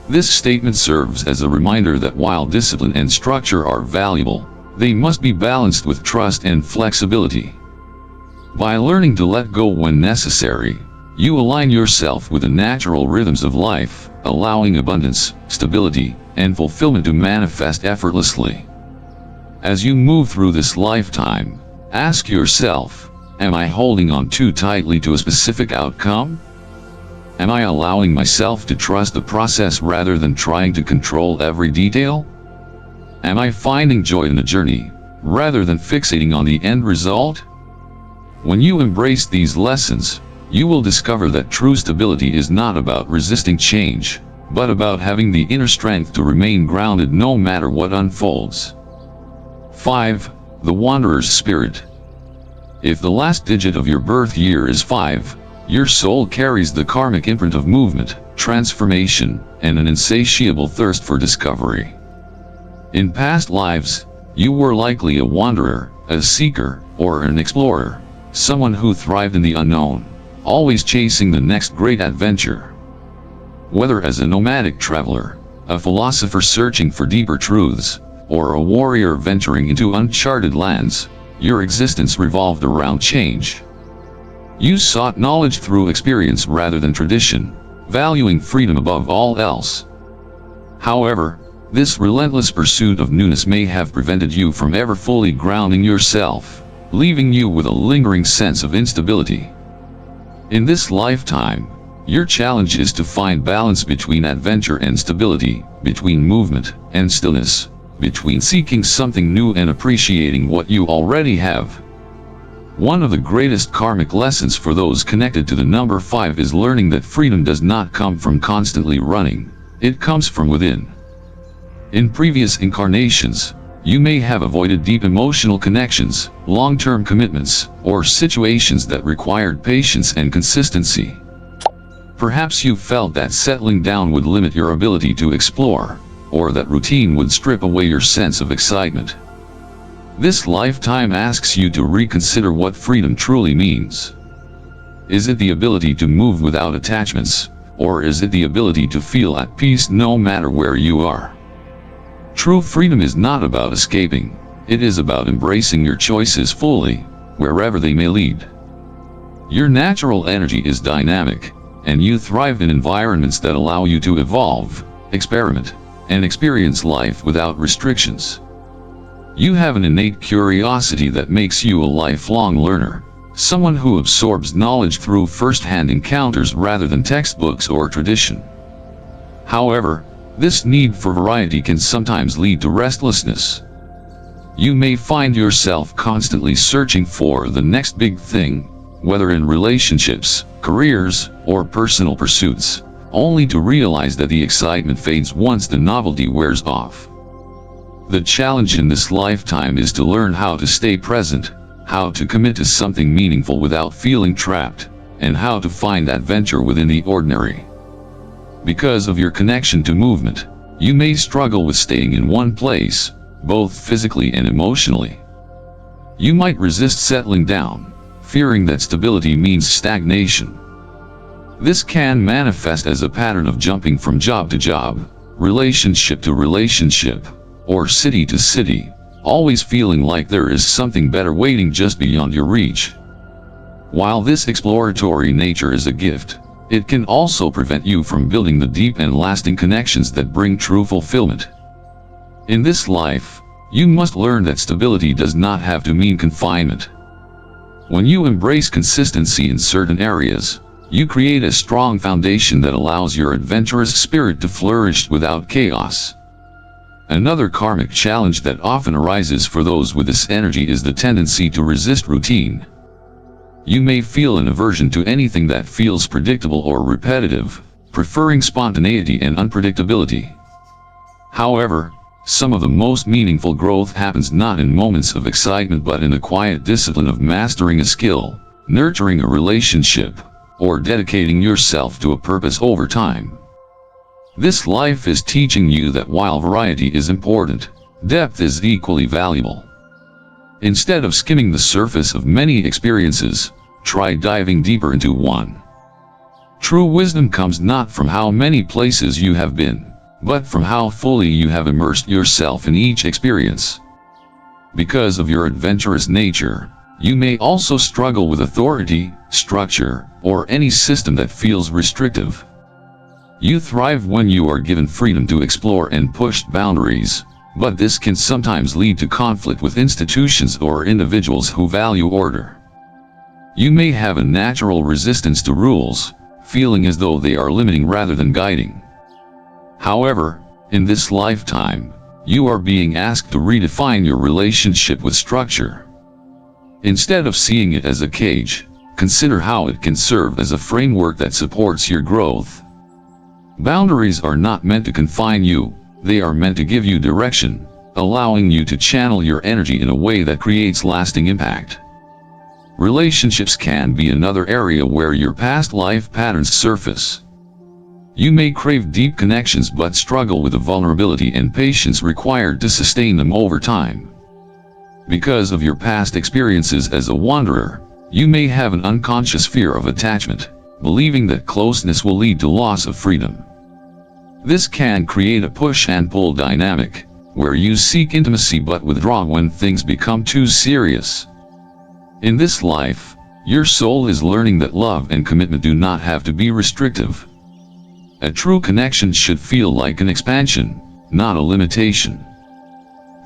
This statement serves as a reminder that while discipline and structure are valuable, they must be balanced with trust and flexibility. By learning to let go when necessary, you align yourself with the natural rhythms of life, allowing abundance, stability, and fulfillment to manifest effortlessly. As you move through this lifetime, ask yourself, am I holding on too tightly to a specific outcome? Am I allowing myself to trust the process rather than trying to control every detail? Am I finding joy in the journey, rather than fixating on the end result? When you embrace these lessons, you will discover that true stability is not about resisting change, but about having the inner strength to remain grounded no matter what unfolds. 5. The Wanderer's Spirit. If the last digit of your birth year is 5, your soul carries the karmic imprint of movement, transformation, and an insatiable thirst for discovery. In past lives, you were likely a wanderer, a seeker, or an explorer, someone who thrived in the unknown, always chasing the next great adventure. Whether as a nomadic traveler, a philosopher searching for deeper truths, or a warrior venturing into uncharted lands, your existence revolved around change. You sought knowledge through experience rather than tradition, valuing freedom above all else. However, this relentless pursuit of newness may have prevented you from ever fully grounding yourself, leaving you with a lingering sense of instability. In this lifetime, your challenge is to find balance between adventure and stability, between movement and stillness, between seeking something new and appreciating what you already have. One of the greatest karmic lessons for those connected to the number 5 is learning that freedom does not come from constantly running, it comes from within. In previous incarnations, you may have avoided deep emotional connections, long-term commitments, or situations that required patience and consistency. Perhaps you felt that settling down would limit your ability to explore, or that routine would strip away your sense of excitement. This lifetime asks you to reconsider what freedom truly means. Is it the ability to move without attachments, or is it the ability to feel at peace no matter where you are? True freedom is not about escaping, it is about embracing your choices fully, wherever they may lead. Your natural energy is dynamic, and you thrive in environments that allow you to evolve, experiment, and experience life without restrictions. You have an innate curiosity that makes you a lifelong learner, someone who absorbs knowledge through first-hand encounters rather than textbooks or tradition. However, this need for variety can sometimes lead to restlessness. You may find yourself constantly searching for the next big thing, whether in relationships, careers, or personal pursuits, only to realize that the excitement fades once the novelty wears off. The challenge in this lifetime is to learn how to stay present, how to commit to something meaningful without feeling trapped, and how to find adventure within the ordinary. Because of your connection to movement, you may struggle with staying in one place, both physically and emotionally. You might resist settling down, fearing that stability means stagnation. This can manifest as a pattern of jumping from job to job, relationship to relationship, or city to city, always feeling like there is something better waiting just beyond your reach. While this exploratory nature is a gift, it can also prevent you from building the deep and lasting connections that bring true fulfillment. In this life, you must learn that stability does not have to mean confinement. When you embrace consistency in certain areas, You create a strong foundation that allows your adventurous spirit to flourish without chaos. Another karmic challenge that often arises for those with this energy is the tendency to resist routine. You may feel an aversion to anything that feels predictable or repetitive, preferring spontaneity and unpredictability. However, some of the most meaningful growth happens not in moments of excitement but in the quiet discipline of mastering a skill, nurturing a relationship, or dedicating yourself to a purpose over time. This life is teaching you that while variety is important, depth is equally valuable. Instead of skimming the surface of many experiences, try diving deeper into one. True wisdom comes not from how many places you have been, but from how fully you have immersed yourself in each experience. Because of your adventurous nature, you may also struggle with authority, structure, or any system that feels restrictive. You thrive when you are given freedom to explore and push boundaries, but this can sometimes lead to conflict with institutions or individuals who value order. You may have a natural resistance to rules, feeling as though they are limiting rather than guiding. However, in this lifetime, you are being asked to redefine your relationship with structure. Instead of seeing it as a cage, consider how it can serve as a framework that supports your growth. Boundaries are not meant to confine you, they are meant to give you direction, allowing you to channel your energy in a way that creates lasting impact. Relationships can be another area where your past life patterns surface. You may crave deep connections but struggle with the vulnerability and patience required to sustain them over time. Because of your past experiences as a wanderer, you may have an unconscious fear of attachment, believing that closeness will lead to loss of freedom. This can create a push and pull dynamic, where you seek intimacy but withdraw when things become too serious. In this life, your soul is learning that love and commitment do not have to be restrictive. A true connection should feel like an expansion, not a limitation.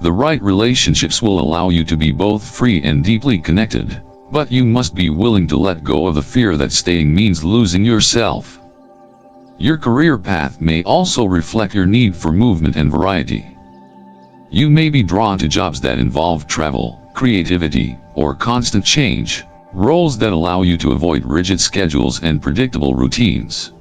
The right relationships will allow you to be both free and deeply connected, but you must be willing to let go of the fear that staying means losing yourself. Your career path may also reflect your need for movement and variety. You may be drawn to jobs that involve travel, creativity, or constant change, roles that allow you to avoid rigid schedules and predictable routines.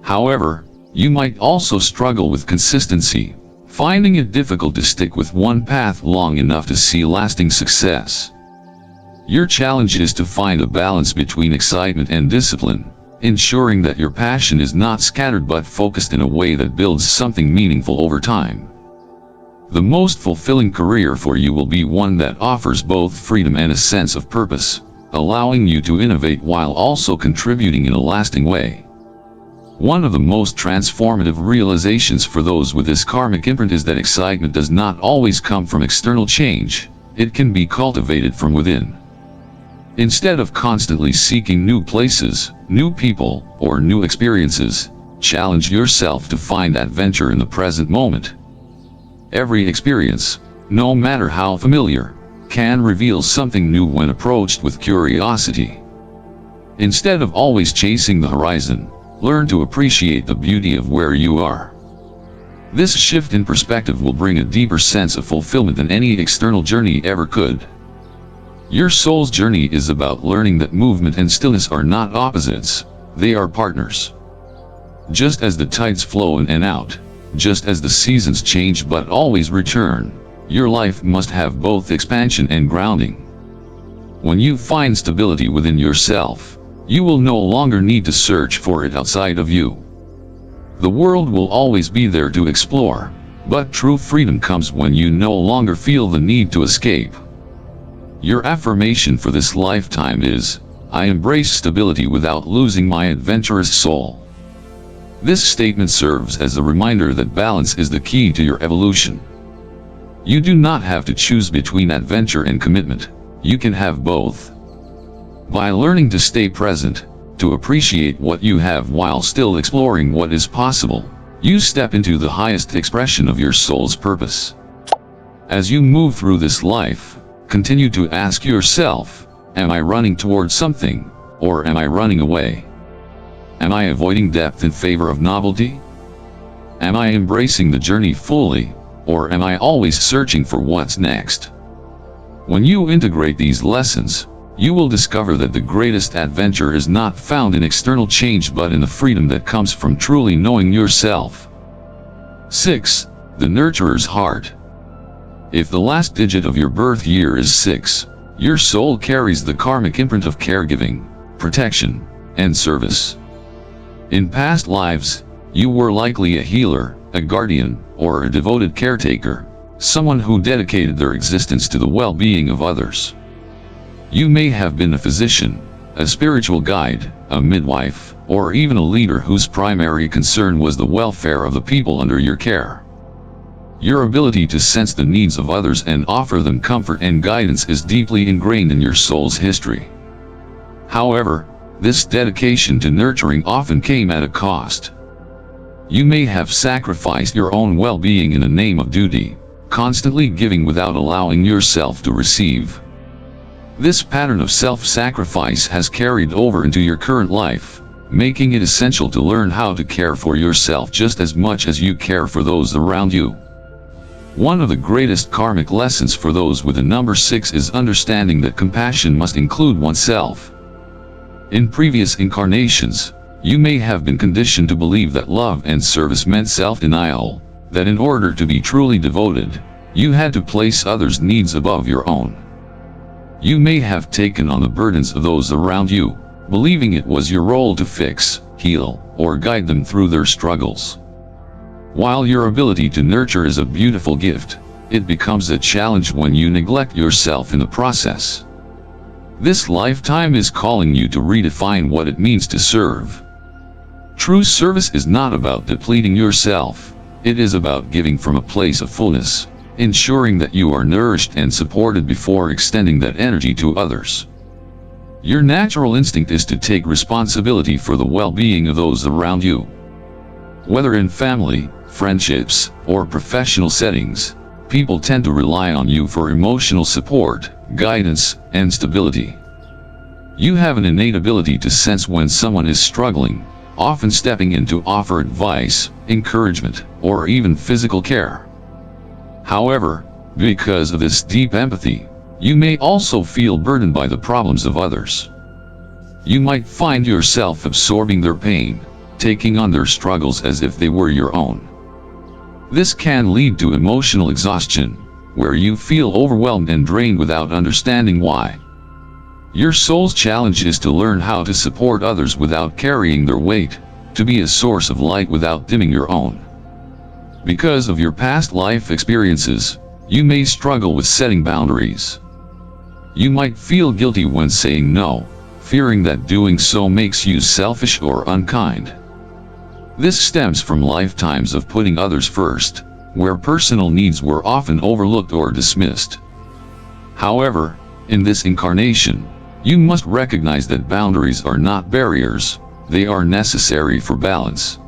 However, you might also struggle with consistency, finding it difficult to stick with one path long enough to see lasting success. Your challenge is to find a balance between excitement and discipline, ensuring that your passion is not scattered but focused in a way that builds something meaningful over time. The most fulfilling career for you will be one that offers both freedom and a sense of purpose, allowing you to innovate while also contributing in a lasting way. One of the most transformative realizations for those with this karmic imprint is that excitement does not always come from external change, it can be cultivated from within. Instead of constantly seeking new places, new people, or new experiences, challenge yourself to find adventure in the present moment. Every experience, no matter how familiar, can reveal something new when approached with curiosity. Instead of always chasing the horizon, learn to appreciate the beauty of where you are. This shift in perspective will bring a deeper sense of fulfillment than any external journey ever could. Your soul's journey is about learning that movement and stillness are not opposites, they are partners. Just as the tides flow in and out, just as the seasons change but always return, your life must have both expansion and grounding. When you find stability within yourself, you will no longer need to search for it outside of you. The world will always be there to explore, but true freedom comes when you no longer feel the need to escape. Your affirmation for this lifetime is, I embrace stability without losing my adventurous soul. This statement serves as a reminder that balance is the key to your evolution. You do not have to choose between adventure and commitment, you can have both. By learning to stay present, to appreciate what you have while still exploring what is possible, you step into the highest expression of your soul's purpose. As you move through this life, continue to ask yourself, am I running towards something, or am I running away? Am I avoiding depth in favor of novelty? Am I embracing the journey fully, or am I always searching for what's next? When you integrate these lessons, you will discover that the greatest adventure is not found in external change but in the freedom that comes from truly knowing yourself. 6. The nurturer's heart. If the last digit of your birth year is 6, your soul carries the karmic imprint of caregiving, protection, and service. In past lives, you were likely a healer, a guardian, or a devoted caretaker, someone who dedicated their existence to the well-being of others. You may have been a physician, a spiritual guide, a midwife, or even a leader whose primary concern was the welfare of the people under your care. Your ability to sense the needs of others and offer them comfort and guidance is deeply ingrained in your soul's history. However, this dedication to nurturing often came at a cost. You may have sacrificed your own well-being in the name of duty, constantly giving without allowing yourself to receive. This pattern of self-sacrifice has carried over into your current life, making it essential to learn how to care for yourself just as much as you care for those around you. One of the greatest karmic lessons for those with the number 6 is understanding that compassion must include oneself. In previous incarnations, you may have been conditioned to believe that love and service meant self-denial, that in order to be truly devoted, you had to place others' needs above your own. You may have taken on the burdens of those around you, believing it was your role to fix, heal, or guide them through their struggles. While your ability to nurture is a beautiful gift, it becomes a challenge when you neglect yourself in the process. This lifetime is calling you to redefine what it means to serve. True service is not about depleting yourself, it is about giving from a place of fullness, ensuring that you are nourished and supported before extending that energy to others. Your natural instinct is to take responsibility for the well-being of those around you. Whether in family, friendships, or professional settings, people tend to rely on you for emotional support, guidance, and stability. You have an innate ability to sense when someone is struggling, often stepping in to offer advice, encouragement, or even physical care. However, because of this deep empathy, you may also feel burdened by the problems of others. You might find yourself absorbing their pain, taking on their struggles as if they were your own. This can lead to emotional exhaustion, where you feel overwhelmed and drained without understanding why. Your soul's challenge is to learn how to support others without carrying their weight, to be a source of light without dimming your own. Because of your past life experiences, you may struggle with setting boundaries. You might feel guilty when saying no, fearing that doing so makes you selfish or unkind. This stems from lifetimes of putting others first, where personal needs were often overlooked or dismissed. However, in this incarnation, you must recognize that boundaries are not barriers, they are necessary for balance.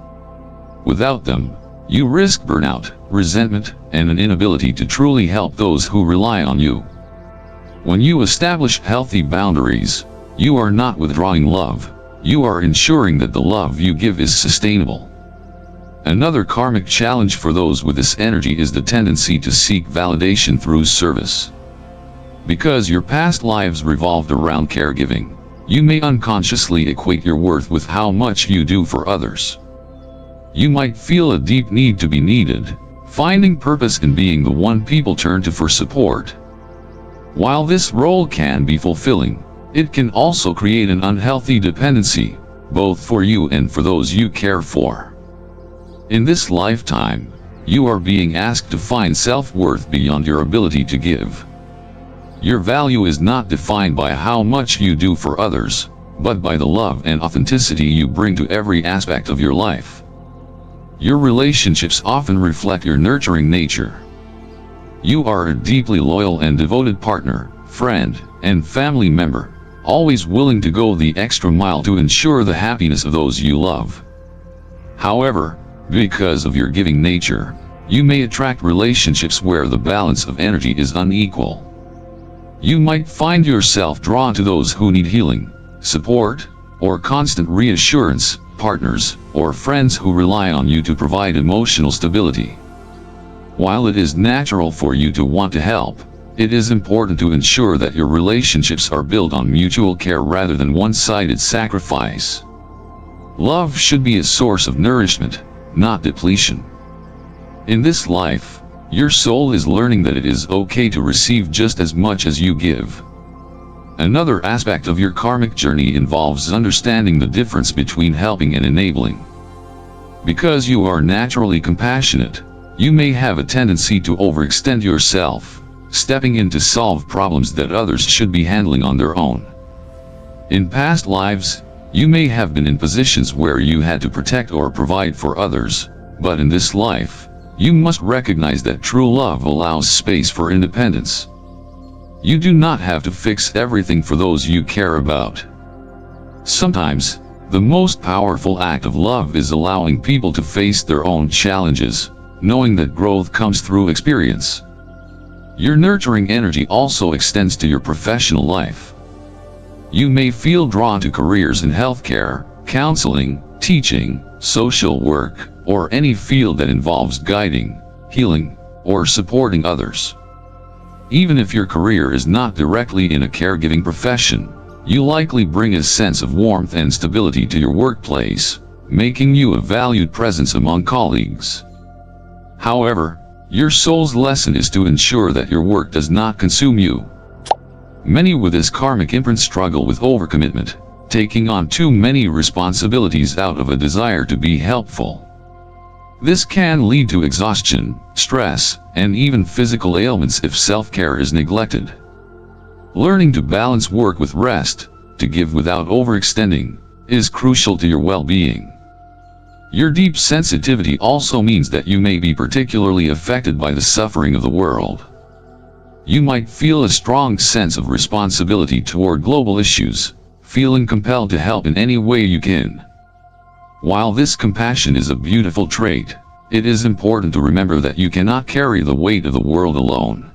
Without them, you risk burnout, resentment, and an inability to truly help those who rely on you. When you establish healthy boundaries, you are not withdrawing love, you are ensuring that the love you give is sustainable. Another karmic challenge for those with this energy is the tendency to seek validation through service. Because your past lives revolved around caregiving, you may unconsciously equate your worth with how much you do for others. You might feel a deep need to be needed, finding purpose in being the one people turn to for support. While this role can be fulfilling, it can also create an unhealthy dependency, both for you and for those you care for. In this lifetime, you are being asked to find self-worth beyond your ability to give. Your value is not defined by how much you do for others, but by the love and authenticity you bring to every aspect of your life. Your relationships often reflect your nurturing nature. You are a deeply loyal and devoted partner, friend, and family member, always willing to go the extra mile to ensure the happiness of those you love. However, because of your giving nature, you may attract relationships where the balance of energy is unequal. You might find yourself drawn to those who need healing, support, or constant reassurance, partners or friends who rely on you to provide emotional stability. While it is natural for you to want to help, it is important to ensure that your relationships are built on mutual care rather than one-sided sacrifice. Love should be a source of nourishment, not depletion. In this life, your soul is learning that it is okay to receive just as much as you give. Another aspect of your karmic journey involves understanding the difference between helping and enabling. Because you are naturally compassionate, you may have a tendency to overextend yourself, stepping in to solve problems that others should be handling on their own. In past lives, you may have been in positions where you had to protect or provide for others, but in this life, you must recognize that true love allows space for independence. You do not have to fix everything for those you care about. Sometimes, the most powerful act of love is allowing people to face their own challenges, knowing that growth comes through experience. Your nurturing energy also extends to your professional life. You may feel drawn to careers in healthcare, counseling, teaching, social work, or any field that involves guiding, healing, or supporting others. Even if your career is not directly in a caregiving profession, you likely bring a sense of warmth and stability to your workplace, making you a valued presence among colleagues. However, your soul's lesson is to ensure that your work does not consume you. Many with this karmic imprint struggle with overcommitment, taking on too many responsibilities out of a desire to be helpful. This can lead to exhaustion, stress, and even physical ailments if self-care is neglected. Learning to balance work with rest, to give without overextending, is crucial to your well-being. Your deep sensitivity also means that you may be particularly affected by the suffering of the world. You might feel a strong sense of responsibility toward global issues, feeling compelled to help in any way you can. While this compassion is a beautiful trait, it is important to remember that you cannot carry the weight of the world alone.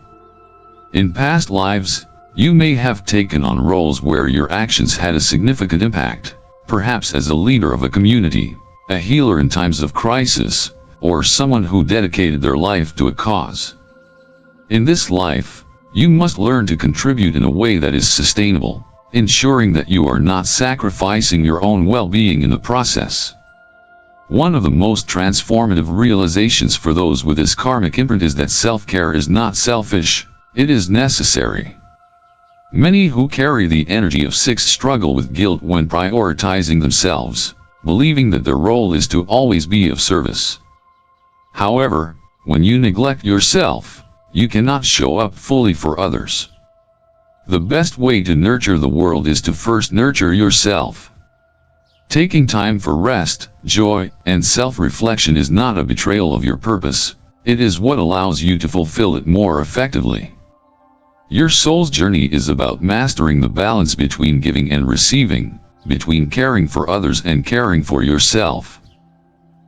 In past lives, you may have taken on roles where your actions had a significant impact, perhaps as a leader of a community, a healer in times of crisis, or someone who dedicated their life to a cause. In this life, you must learn to contribute in a way that is sustainable, ensuring that you are not sacrificing your own well-being in the process. One of the most transformative realizations for those with this karmic imprint is that self-care is not selfish, it is necessary. Many who carry the energy of 6 struggle with guilt when prioritizing themselves, believing that their role is to always be of service. However, when you neglect yourself, you cannot show up fully for others. The best way to nurture the world is to first nurture yourself. Taking time for rest, joy, and self-reflection is not a betrayal of your purpose, it is what allows you to fulfill it more effectively. Your soul's journey is about mastering the balance between giving and receiving, between caring for others and caring for yourself.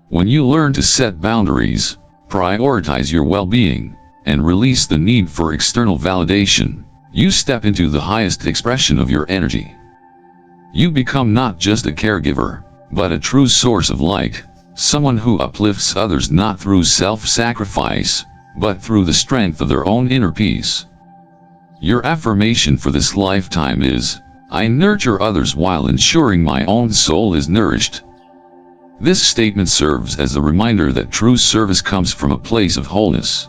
When you learn to set boundaries, prioritize your well-being, and release the need for external validation, you step into the highest expression of your energy. You become not just a caregiver, but a true source of light, someone who uplifts others not through self-sacrifice, but through the strength of their own inner peace. Your affirmation for this lifetime is, I nurture others while ensuring my own soul is nourished. This statement serves as a reminder that true service comes from a place of wholeness.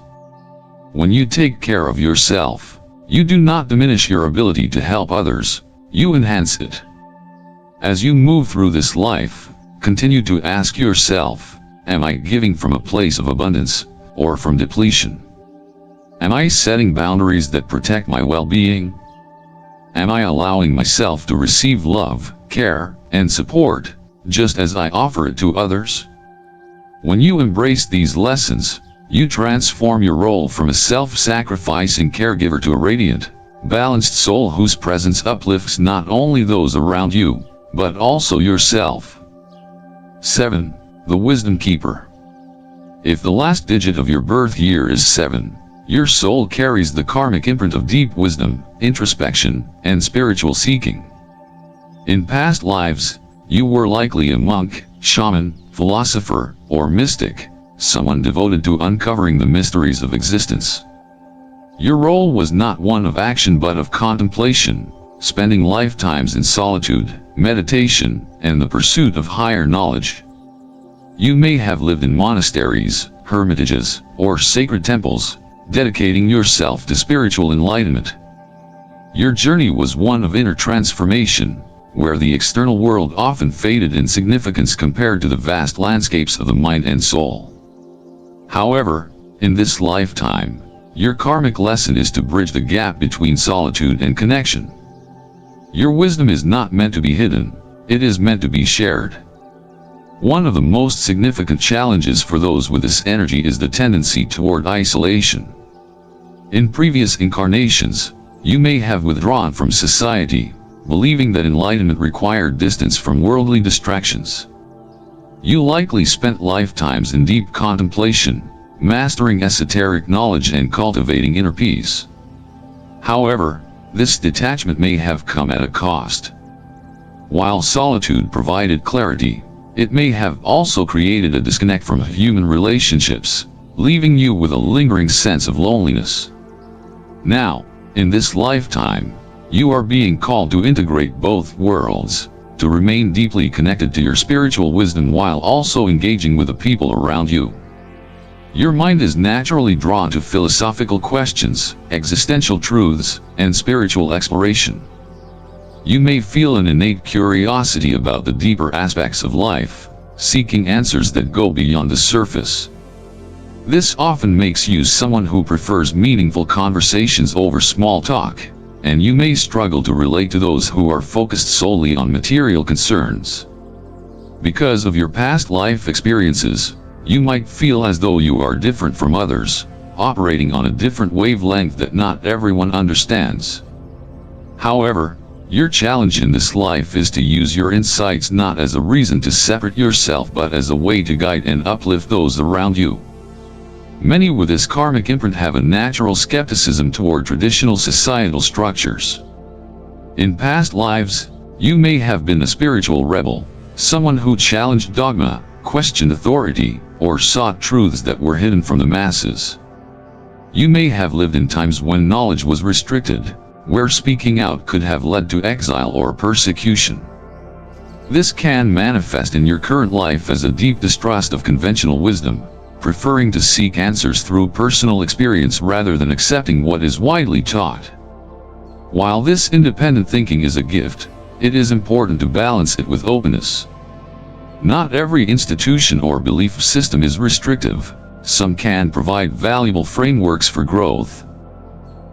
When you take care of yourself, you do not diminish your ability to help others, you enhance it. As you move through this life, continue to ask yourself, am I giving from a place of abundance, or from depletion? Am I setting boundaries that protect my well-being? Am I allowing myself to receive love, care, and support, just as I offer it to others? When you embrace these lessons, you transform your role from a self-sacrificing caregiver to a radiant, balanced soul whose presence uplifts not only those around you, but also yourself. 7. The Wisdom Keeper. If the last digit of your birth year is 7, your soul carries the karmic imprint of deep wisdom, introspection, and spiritual seeking. In past lives, You were likely a monk, shaman, philosopher, or mystic, someone devoted to uncovering the mysteries of existence. Your role was not one of action but of contemplation, spending lifetimes in solitude, meditation, and the pursuit of higher knowledge. You may have lived in monasteries, hermitages, or sacred temples, dedicating yourself to spiritual enlightenment. Your journey was one of inner transformation, where the external world often faded in significance compared to the vast landscapes of the mind and soul. However, in this lifetime, your karmic lesson is to bridge the gap between solitude and connection. Your wisdom is not meant to be hidden, it is meant to be shared. One of the most significant challenges for those with this energy is the tendency toward isolation. In previous incarnations, you may have withdrawn from society, believing that enlightenment required distance from worldly distractions. You likely spent lifetimes in deep contemplation, mastering esoteric knowledge and cultivating inner peace. However, this detachment may have come at a cost. While solitude provided clarity, it may have also created a disconnect from human relationships, leaving you with a lingering sense of loneliness. Now, in this lifetime, you are being called to integrate both worlds, to remain deeply connected to your spiritual wisdom while also engaging with the people around you. Your mind is naturally drawn to philosophical questions, existential truths, and spiritual exploration. You may feel an innate curiosity about the deeper aspects of life, seeking answers that go beyond the surface. This often makes you someone who prefers meaningful conversations over small talk, and you may struggle to relate to those who are focused solely on material concerns. Because of your past life experiences, you might feel as though you are different from others, operating on a different wavelength that not everyone understands. However, your challenge in this life is to use your insights not as a reason to separate yourself but as a way to guide and uplift those around you. Many with this karmic imprint have a natural skepticism toward traditional societal structures. In past lives, you may have been a spiritual rebel, someone who challenged dogma, questioned authority, or sought truths that were hidden from the masses. You may have lived in times when knowledge was restricted, where speaking out could have led to exile or persecution. This can manifest in your current life as a deep distrust of conventional wisdom, preferring to seek answers through personal experience rather than accepting what is widely taught. While this independent thinking is a gift, it is important to balance it with openness. Not every institution or belief system is restrictive. Some can provide valuable frameworks for growth.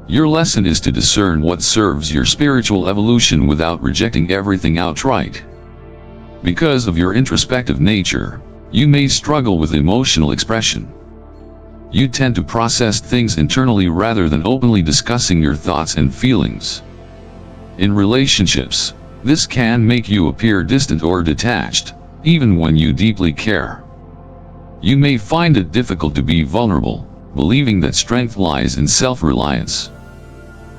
Your lesson is to discern what serves your spiritual evolution without rejecting everything outright. Because of your introspective nature, you may struggle with emotional expression. You tend to process things internally rather than openly discussing your thoughts and feelings. In relationships, this can make you appear distant or detached, even when you deeply care. You may find it difficult to be vulnerable, believing that strength lies in self-reliance.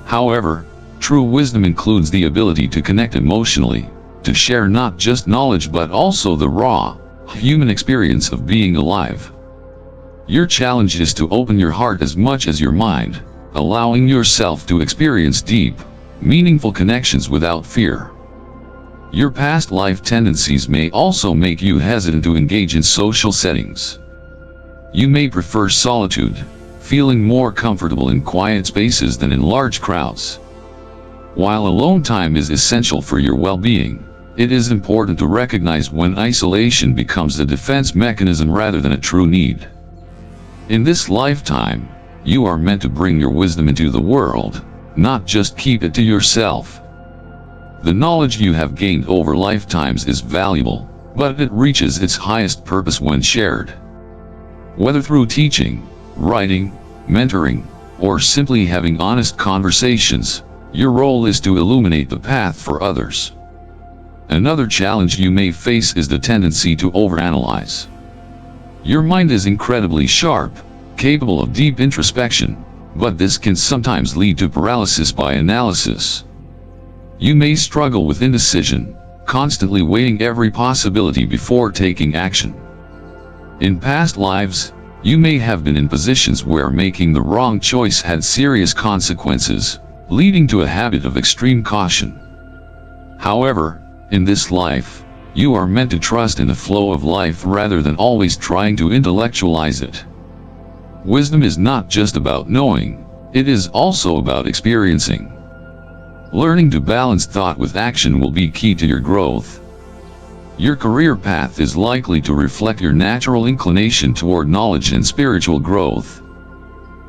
However, true wisdom includes the ability to connect emotionally, to share not just knowledge but also the raw, human experience of being alive. Your challenge is to open your heart as much as your mind, allowing yourself to experience deep, meaningful connections without fear. Your past life tendencies may also make you hesitant to engage in social settings. You may prefer solitude, feeling more comfortable in quiet spaces than in large crowds. While alone time is essential for your well-being, it is important to recognize when isolation becomes a defense mechanism rather than a true need. In this lifetime, you are meant to bring your wisdom into the world, not just keep it to yourself. The knowledge you have gained over lifetimes is valuable, but it reaches its highest purpose when shared. Whether through teaching, writing, mentoring, or simply having honest conversations, your role is to illuminate the path for others. Another challenge you may face is the tendency to overanalyze. Your mind is incredibly sharp, capable of deep introspection, but this can sometimes lead to paralysis by analysis. You may struggle with indecision, constantly weighing every possibility before taking action. In past lives, you may have been in positions where making the wrong choice had serious consequences, leading to a habit of extreme caution. However, in this life, you are meant to trust in the flow of life rather than always trying to intellectualize it. Wisdom is not just about knowing, it is also about experiencing. Learning to balance thought with action will be key to your growth. Your career path is likely to reflect your natural inclination toward knowledge and spiritual growth.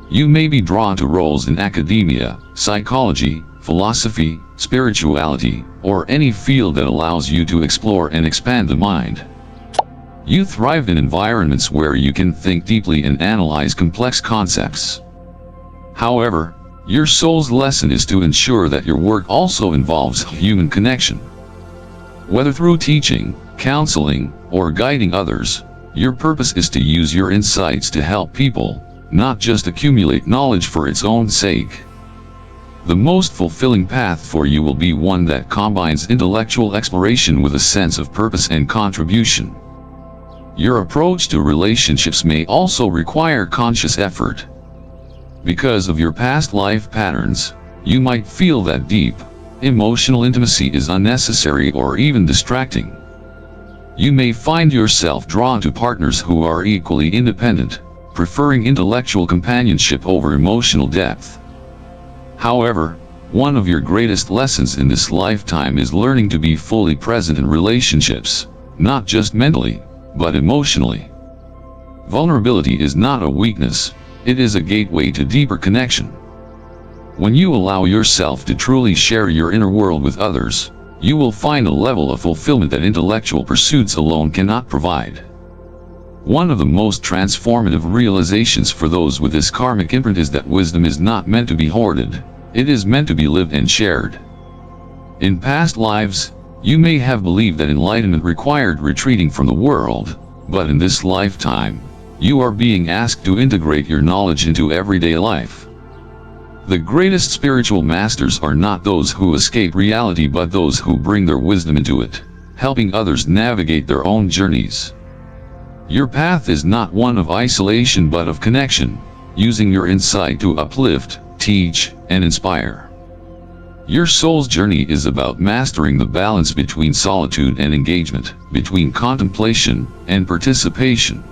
You may be drawn to roles in academia, psychology, philosophy, spirituality, or any field that allows you to explore and expand the mind. You thrive in environments where you can think deeply and analyze complex concepts. However, your soul's lesson is to ensure that your work also involves human connection. Whether through teaching, counseling, or guiding others, your purpose is to use your insights to help people, not just accumulate knowledge for its own sake. The most fulfilling path for you will be one that combines intellectual exploration with a sense of purpose and contribution. Your approach to relationships may also require conscious effort. Because of your past life patterns, you might feel that deep, emotional intimacy is unnecessary or even distracting. You may find yourself drawn to partners who are equally independent, preferring intellectual companionship over emotional depth. However, one of your greatest lessons in this lifetime is learning to be fully present in relationships, not just mentally, but emotionally. Vulnerability is not a weakness, it is a gateway to deeper connection. When you allow yourself to truly share your inner world with others, you will find a level of fulfillment that intellectual pursuits alone cannot provide. One of the most transformative realizations for those with this karmic imprint is that wisdom is not meant to be hoarded, it is meant to be lived and shared. In past lives, you may have believed that enlightenment required retreating from the world, but in this lifetime, you are being asked to integrate your knowledge into everyday life. The greatest spiritual masters are not those who escape reality but those who bring their wisdom into it, helping others navigate their own journeys. Your path is not one of isolation but of connection, using your insight to uplift, teach, and inspire. Your soul's journey is about mastering the balance between solitude and engagement, between contemplation and participation.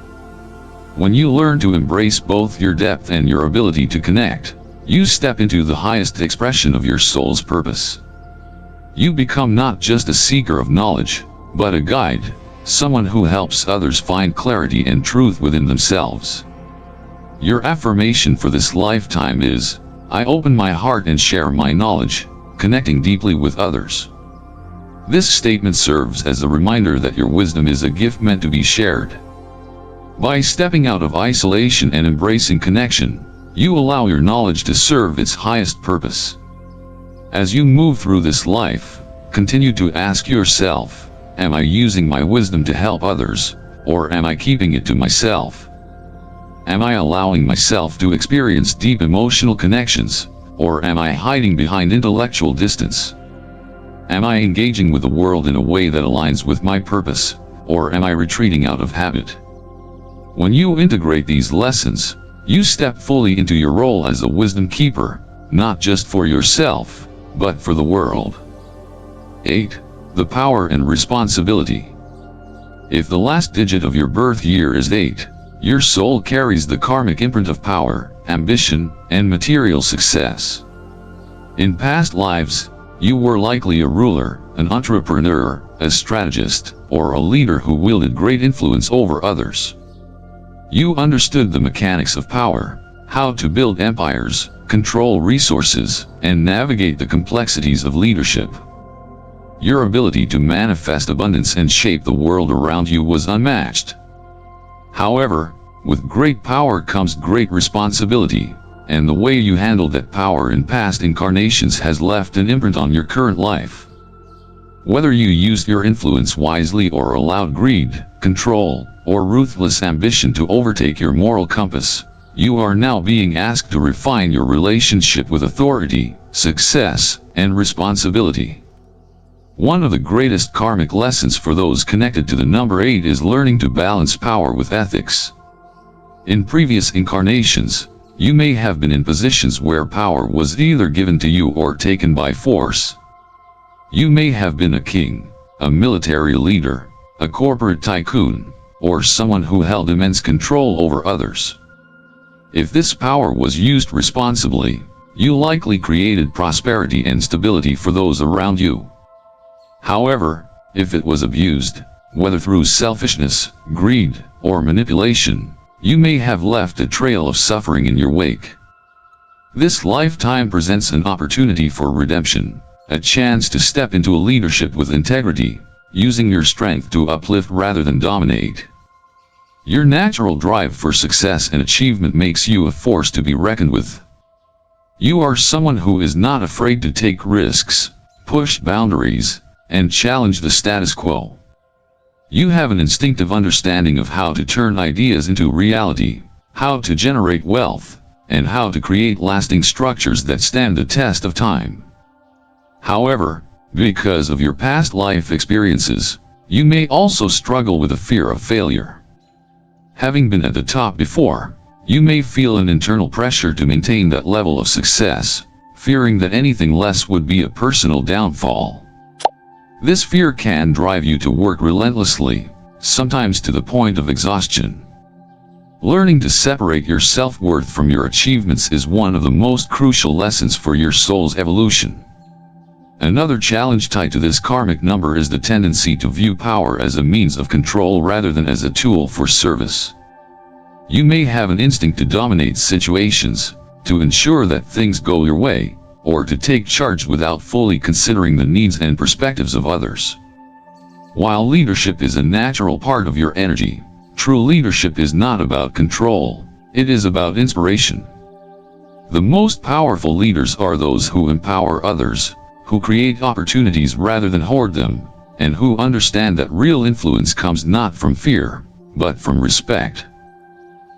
When you learn to embrace both your depth and your ability to connect, you step into the highest expression of your soul's purpose. You become not just a seeker of knowledge, but a guide, someone who helps others find clarity and truth within themselves. Your affirmation for this lifetime is, I open my heart and share my knowledge, connecting deeply with others. This statement serves as a reminder that your wisdom is a gift meant to be shared. By stepping out of isolation and embracing connection, you allow your knowledge to serve its highest purpose. As you move through this life, continue to ask yourself, am I using my wisdom to help others, or am I keeping it to myself? Am I allowing myself to experience deep emotional connections, or am I hiding behind intellectual distance? Am I engaging with the world in a way that aligns with my purpose, or am I retreating out of habit? When you integrate these lessons, you step fully into your role as a wisdom keeper, not just for yourself, but for the world. 8. The power and responsibility. If the last digit of your birth year is 8, your soul carries the karmic imprint of power, ambition, and material success. In past lives, you were likely a ruler, an entrepreneur, a strategist, or a leader who wielded great influence over others. You understood the mechanics of power, how to build empires, control resources, and navigate the complexities of leadership. Your ability to manifest abundance and shape the world around you was unmatched. However, with great power comes great responsibility, and the way you handled that power in past incarnations has left an imprint on your current life. Whether you used your influence wisely or allowed greed, control, or ruthless ambition to overtake your moral compass, you are now being asked to refine your relationship with authority, success, and responsibility. One of the greatest karmic lessons for those connected to the number 8 is learning to balance power with ethics. In previous incarnations, you may have been in positions where power was either given to you or taken by force. You may have been a king, a military leader, a corporate tycoon, or someone who held immense control over others. If this power was used responsibly, you likely created prosperity and stability for those around you. However, if it was abused, whether through selfishness, greed, or manipulation, you may have left a trail of suffering in your wake. This lifetime presents an opportunity for redemption, a chance to step into a leadership with integrity, using your strength to uplift rather than dominate. Your natural drive for success and achievement makes you a force to be reckoned with. You are someone who is not afraid to take risks, push boundaries, and challenge the status quo. You have an instinctive understanding of how to turn ideas into reality, how to generate wealth, and how to create lasting structures that stand the test of time. However, because of your past life experiences, you may also struggle with a fear of failure. Having been at the top before, you may feel an internal pressure to maintain that level of success, fearing that anything less would be a personal downfall. This fear can drive you to work relentlessly, sometimes to the point of exhaustion. Learning to separate your self-worth from your achievements is one of the most crucial lessons for your soul's evolution. Another challenge tied to this karmic number is the tendency to view power as a means of control rather than as a tool for service. You may have an instinct to dominate situations, to ensure that things go your way, or to take charge without fully considering the needs and perspectives of others. While leadership is a natural part of your energy, true leadership is not about control, it is about inspiration. The most powerful leaders are those who empower others, who create opportunities rather than hoard them, and who understand that real influence comes not from fear, but from respect.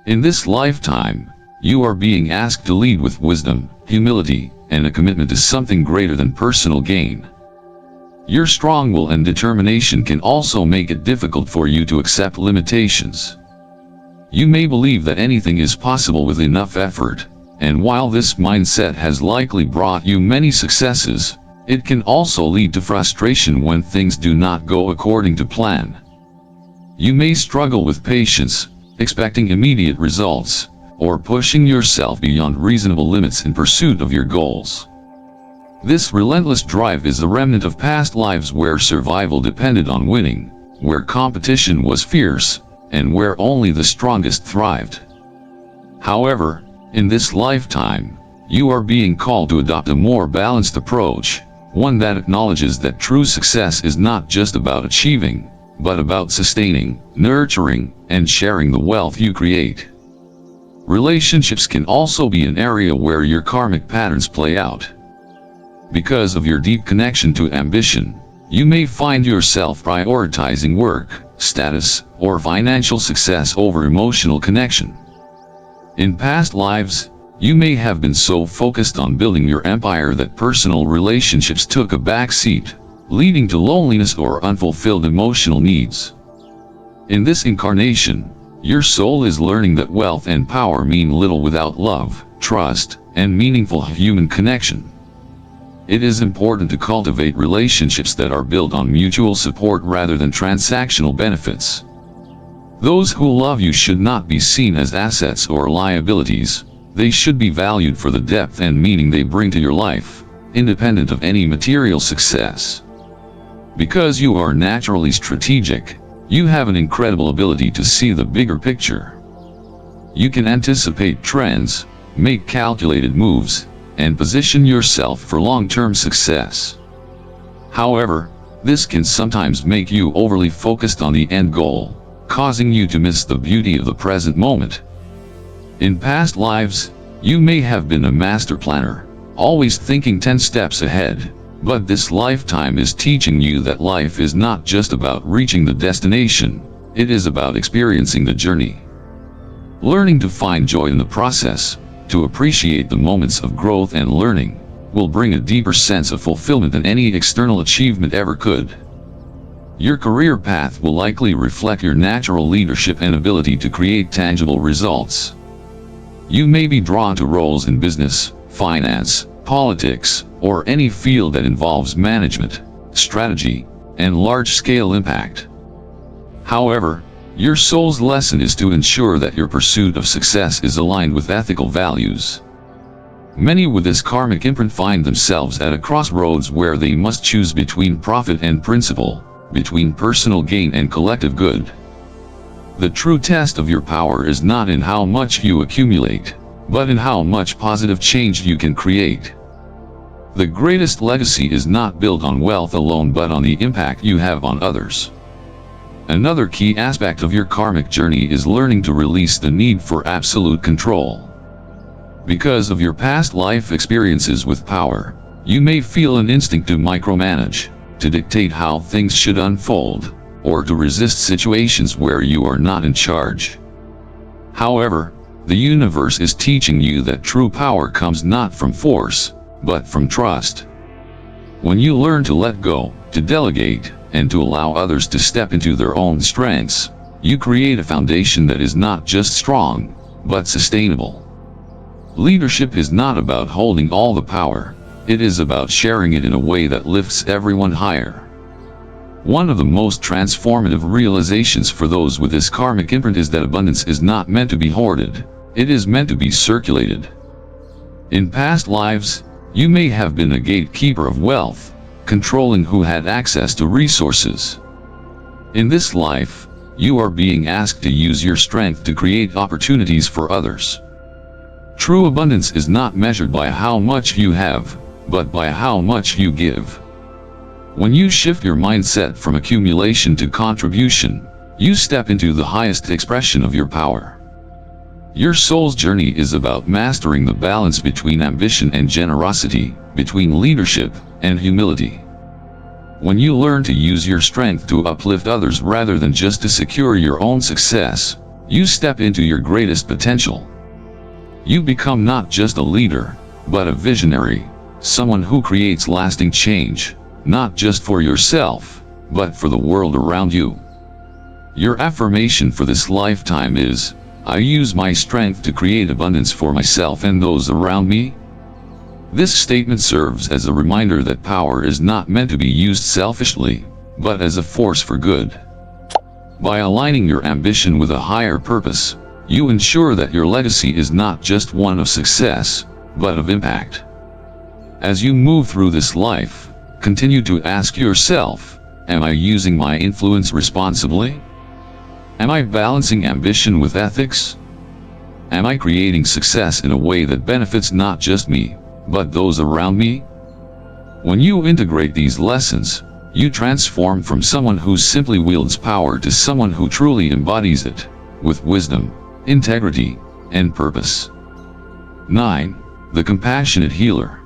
In this lifetime, you are being asked to lead with wisdom, humility, and a commitment to something greater than personal gain. Your strong will and determination can also make it difficult for you to accept limitations. You may believe that anything is possible with enough effort, and while this mindset has likely brought you many successes, it can also lead to frustration when things do not go according to plan. You may struggle with patience, expecting immediate results, or pushing yourself beyond reasonable limits in pursuit of your goals. This relentless drive is a remnant of past lives where survival depended on winning, where competition was fierce, and where only the strongest thrived. However, in this lifetime, you are being called to adopt a more balanced approach, one that acknowledges that true success is not just about achieving, but about sustaining, nurturing, and sharing the wealth you create. Relationships can also be an area where your karmic patterns play out. Because of your deep connection to ambition, you may find yourself prioritizing work, status, or financial success over emotional connection. In past lives, you may have been so focused on building your empire that personal relationships took a back seat, leading to loneliness or unfulfilled emotional needs. In this incarnation, your soul is learning that wealth and power mean little without love, trust, and meaningful human connection. It is important to cultivate relationships that are built on mutual support rather than transactional benefits. Those who love you should not be seen as assets or liabilities, they should be valued for the depth and meaning they bring to your life, independent of any material success. Because you are naturally strategic, you have an incredible ability to see the bigger picture. You can anticipate trends, make calculated moves, and position yourself for long-term success. However, this can sometimes make you overly focused on the end goal, causing you to miss the beauty of the present moment. In past lives, you may have been a master planner, always thinking 10 steps ahead, but this lifetime is teaching you that life is not just about reaching the destination, it is about experiencing the journey. Learning to find joy in the process, to appreciate the moments of growth and learning, will bring a deeper sense of fulfillment than any external achievement ever could. Your career path will likely reflect your natural leadership and ability to create tangible results. You may be drawn to roles in business, finance, politics, or any field that involves management, strategy, and large-scale impact. However, your soul's lesson is to ensure that your pursuit of success is aligned with ethical values. Many with this karmic imprint find themselves at a crossroads where they must choose between profit and principle, between personal gain and collective good. The true test of your power is not in how much you accumulate, but in how much positive change you can create. The greatest legacy is not built on wealth alone but on the impact you have on others. Another key aspect of your karmic journey is learning to release the need for absolute control. Because of your past life experiences with power, you may feel an instinct to micromanage, to dictate how things should unfold, or to resist situations where you are not in charge. However, the universe is teaching you that true power comes not from force, but from trust. When you learn to let go, to delegate, and to allow others to step into their own strengths, you create a foundation that is not just strong, but sustainable. Leadership is not about holding all the power, it is about sharing it in a way that lifts everyone higher. One of the most transformative realizations for those with this karmic imprint is that abundance is not meant to be hoarded, it is meant to be circulated. In past lives, you may have been a gatekeeper of wealth, controlling who had access to resources. In this life, you are being asked to use your strength to create opportunities for others. True abundance is not measured by how much you have, but by how much you give. When you shift your mindset from accumulation to contribution, you step into the highest expression of your power. Your soul's journey is about mastering the balance between ambition and generosity, between leadership and humility. When you learn to use your strength to uplift others rather than just to secure your own success, you step into your greatest potential. You become not just a leader, but a visionary, someone who creates lasting change, not just for yourself, but for the world around you. Your affirmation for this lifetime is, I use my strength to create abundance for myself and those around me. This statement serves as a reminder that power is not meant to be used selfishly, but as a force for good. By aligning your ambition with a higher purpose, you ensure that your legacy is not just one of success, but of impact. As you move through this life, continue to ask yourself, am I using my influence responsibly? Am I balancing ambition with ethics? Am I creating success in a way that benefits not just me, but those around me? When you integrate these lessons, you transform from someone who simply wields power to someone who truly embodies it, with wisdom, integrity, and purpose. 9. The compassionate healer.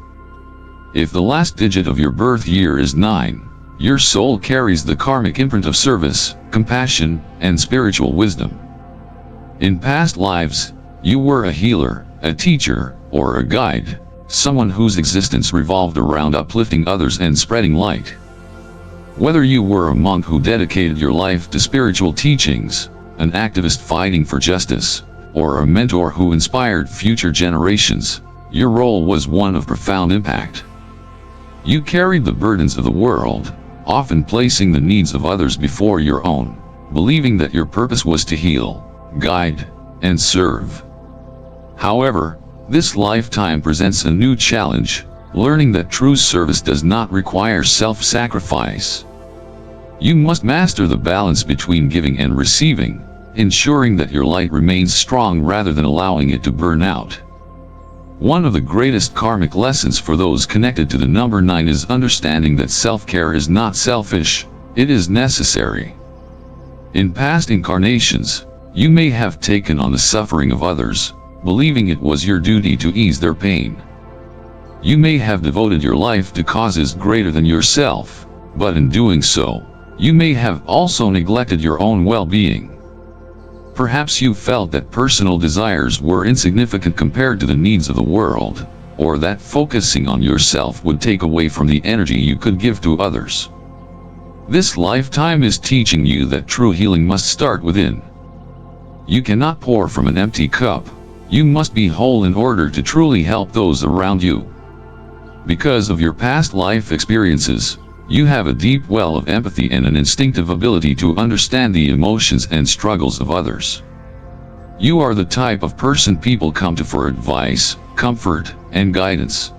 If the last digit of your birth year is 9, your soul carries the karmic imprint of service, compassion, and spiritual wisdom. In past lives, you were a healer, a teacher, or a guide, someone whose existence revolved around uplifting others and spreading light. Whether you were a monk who dedicated your life to spiritual teachings, an activist fighting for justice, or a mentor who inspired future generations, your role was one of profound impact. You carried the burdens of the world, often placing the needs of others before your own, believing that your purpose was to heal, guide, and serve. However, this lifetime presents a new challenge, learning that true service does not require self-sacrifice. You must master the balance between giving and receiving, ensuring that your light remains strong rather than allowing it to burn out. One of the greatest karmic lessons for those connected to the number 9 is understanding that self-care is not selfish, it is necessary. In past incarnations, you may have taken on the suffering of others, believing it was your duty to ease their pain. You may have devoted your life to causes greater than yourself, but in doing so, you may have also neglected your own well-being. Perhaps you felt that personal desires were insignificant compared to the needs of the world, or that focusing on yourself would take away from the energy you could give to others. This lifetime is teaching you that true healing must start within. You cannot pour from an empty cup. You must be whole in order to truly help those around you. Because of your past life experiences, you have a deep well of empathy and an instinctive ability to understand the emotions and struggles of others. You are the type of person people come to for advice, comfort, and guidance.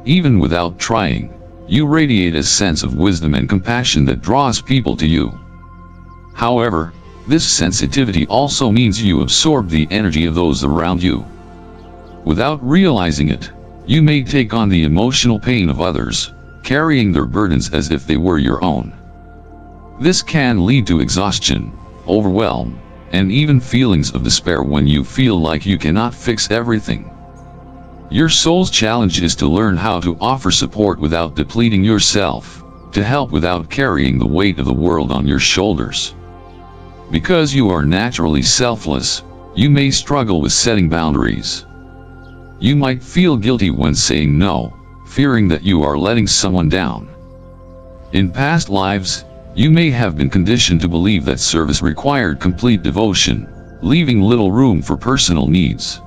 Even without trying, you radiate a sense of wisdom and compassion that draws people to you. However, this sensitivity also means you absorb the energy of those around you. Without realizing it, you may take on the emotional pain of others, carrying their burdens as if they were your own. This can lead to exhaustion, overwhelm, and even feelings of despair when you feel like you cannot fix everything. Your soul's challenge is to learn how to offer support without depleting yourself, to help without carrying the weight of the world on your shoulders. Because you are naturally selfless, you may struggle with setting boundaries. You might feel guilty when saying no, fearing that you are letting someone down. In past lives, you may have been conditioned to believe that service required complete devotion, leaving little room for personal needs.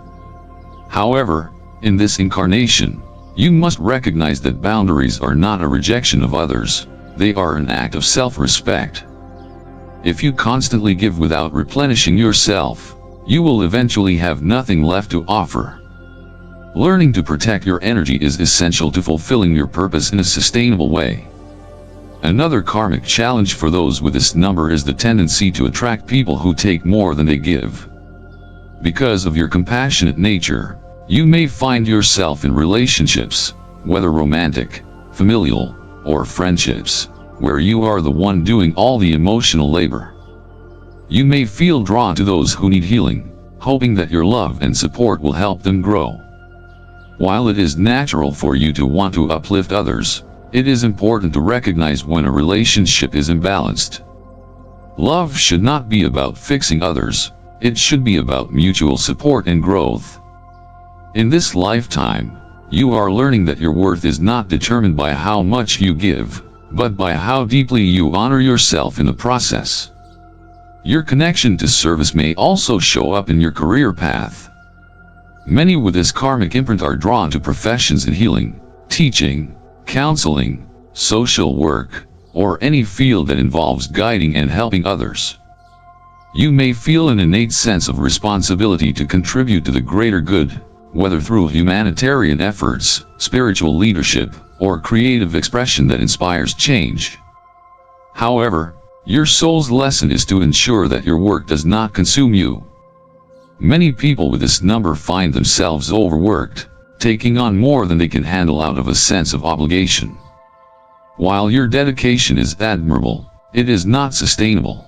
However, in this incarnation, you must recognize that boundaries are not a rejection of others, they are an act of self-respect. If you constantly give without replenishing yourself, you will eventually have nothing left to offer. Learning to protect your energy is essential to fulfilling your purpose in a sustainable way. Another karmic challenge for those with this number is the tendency to attract people who take more than they give. Because of your compassionate nature, you may find yourself in relationships, whether romantic, familial, or friendships, where you are the one doing all the emotional labor. You may feel drawn to those who need healing, hoping that your love and support will help them grow. While it is natural for you to want to uplift others, it is important to recognize when a relationship is imbalanced. Love should not be about fixing others, it should be about mutual support and growth. In this lifetime, you are learning that your worth is not determined by how much you give, but by how deeply you honor yourself in the process. Your connection to service may also show up in your career path. Many with this karmic imprint are drawn to professions in healing, teaching, counseling, social work, or any field that involves guiding and helping others. You may feel an innate sense of responsibility to contribute to the greater good, whether through humanitarian efforts, spiritual leadership, or creative expression that inspires change. However, your soul's lesson is to ensure that your work does not consume you. Many people with this number find themselves overworked, taking on more than they can handle out of a sense of obligation. While your dedication is admirable, it is not sustainable.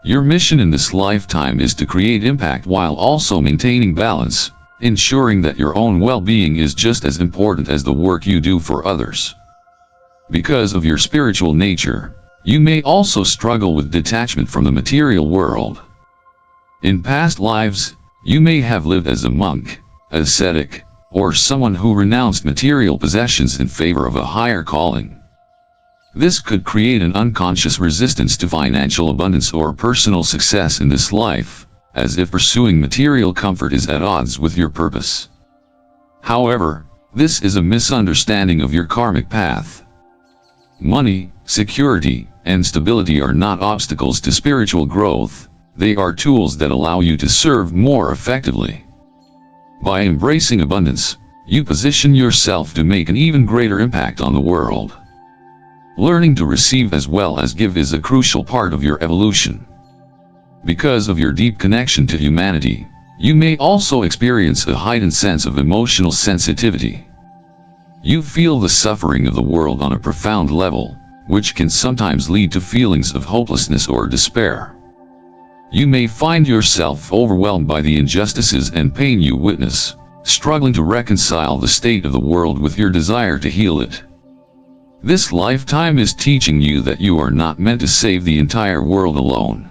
Your mission in this lifetime is to create impact while also maintaining balance, ensuring that your own well-being is just as important as the work you do for others. Because of your spiritual nature, you may also struggle with detachment from the material world. In past lives, you may have lived as a monk, ascetic, or someone who renounced material possessions in favor of a higher calling. This could create an unconscious resistance to financial abundance or personal success in this life, as if pursuing material comfort is at odds with your purpose. However, this is a misunderstanding of your karmic path. Money, security, and stability are not obstacles to spiritual growth, they are tools that allow you to serve more effectively. By embracing abundance, you position yourself to make an even greater impact on the world. Learning to receive as well as give is a crucial part of your evolution. Because of your deep connection to humanity, you may also experience a heightened sense of emotional sensitivity. You feel the suffering of the world on a profound level, which can sometimes lead to feelings of hopelessness or despair. You may find yourself overwhelmed by the injustices and pain you witness, struggling to reconcile the state of the world with your desire to heal it. This lifetime is teaching you that you are not meant to save the entire world alone.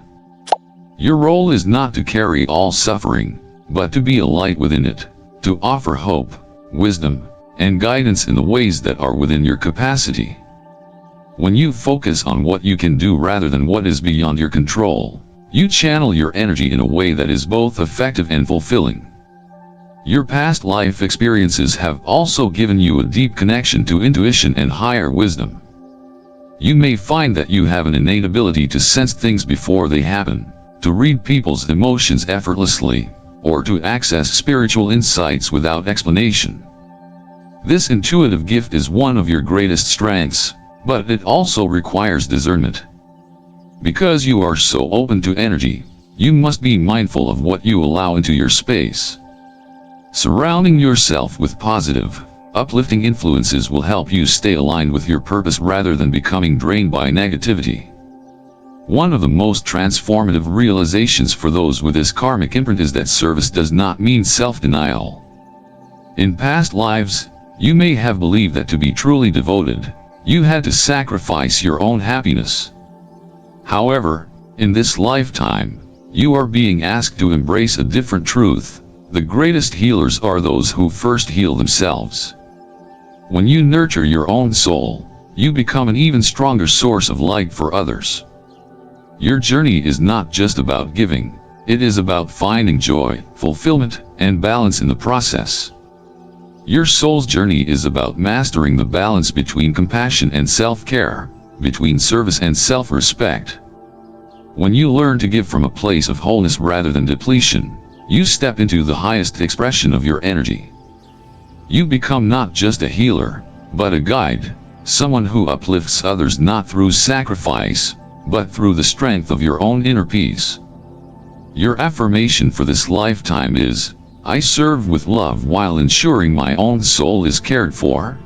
Your role is not to carry all suffering, but to be a light within it, to offer hope, wisdom, and guidance in the ways that are within your capacity. When you focus on what you can do rather than what is beyond your control, you channel your energy in a way that is both effective and fulfilling. Your past life experiences have also given you a deep connection to intuition and higher wisdom. You may find that you have an innate ability to sense things before they happen, to read people's emotions effortlessly, or to access spiritual insights without explanation. This intuitive gift is one of your greatest strengths, but it also requires discernment. Because you are so open to energy, you must be mindful of what you allow into your space. Surrounding yourself with positive, uplifting influences will help you stay aligned with your purpose rather than becoming drained by negativity. One of the most transformative realizations for those with this karmic imprint is that service does not mean self-denial. In past lives, you may have believed that to be truly devoted, you had to sacrifice your own happiness. However, in this lifetime, you are being asked to embrace a different truth. The greatest healers are those who first heal themselves. When you nurture your own soul, you become an even stronger source of light for others. Your journey is not just about giving, it is about finding joy, fulfillment, and balance in the process. Your soul's journey is about mastering the balance between compassion and self-care, between service and self-respect. When you learn to give from a place of wholeness rather than depletion, you step into the highest expression of your energy. You become not just a healer, but a guide, someone who uplifts others not through sacrifice, but through the strength of your own inner peace. Your affirmation for this lifetime is, I serve with love while ensuring my own soul is cared for.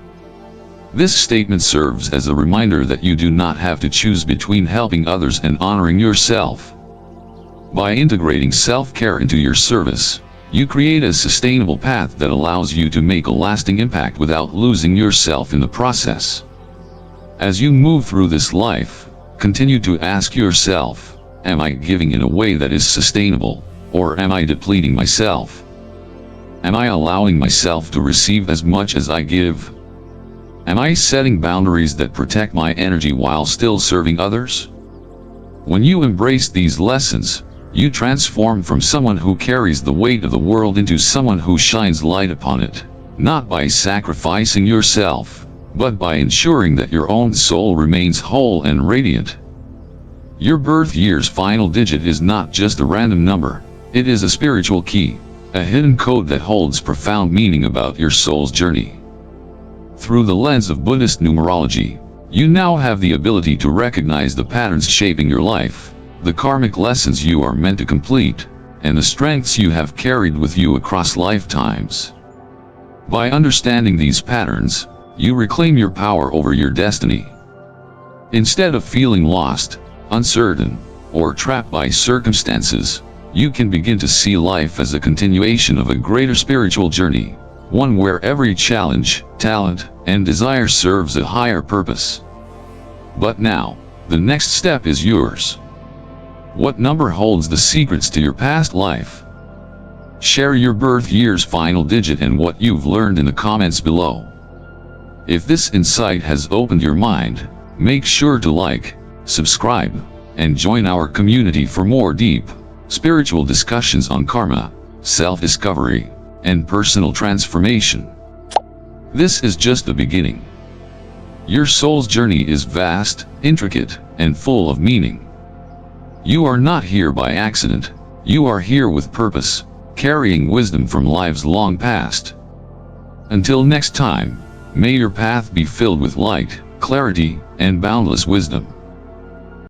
This statement serves as a reminder that you do not have to choose between helping others and honoring yourself. By integrating self-care into your service, you create a sustainable path that allows you to make a lasting impact without losing yourself in the process. As you move through this life, continue to ask yourself, am I giving in a way that is sustainable, or am I depleting myself? Am I allowing myself to receive as much as I give? Am I setting boundaries that protect my energy while still serving others? When you embrace these lessons, you transform from someone who carries the weight of the world into someone who shines light upon it, not by sacrificing yourself, but by ensuring that your own soul remains whole and radiant. Your birth year's final digit is not just a random number, it is a spiritual key, a hidden code that holds profound meaning about your soul's journey. Through the lens of Buddhist numerology, you now have the ability to recognize the patterns shaping your life, the karmic lessons you are meant to complete, and the strengths you have carried with you across lifetimes. By understanding these patterns, you reclaim your power over your destiny. Instead of feeling lost, uncertain, or trapped by circumstances, you can begin to see life as a continuation of a greater spiritual journey, one where every challenge, talent, and desire serves a higher purpose. But now, the next step is yours. What number holds the secrets to your past life? Share your birth year's final digit and what you've learned in the comments below. If this insight has opened your mind, make sure to like, subscribe, and join our community for more deep, spiritual discussions on karma, self-discovery, and personal transformation. This is just the beginning. Your soul's journey is vast, intricate, and full of meaning. You are not here by accident, you are here with purpose, carrying wisdom from lives long past. Until next time, may your path be filled with light, clarity, and boundless wisdom.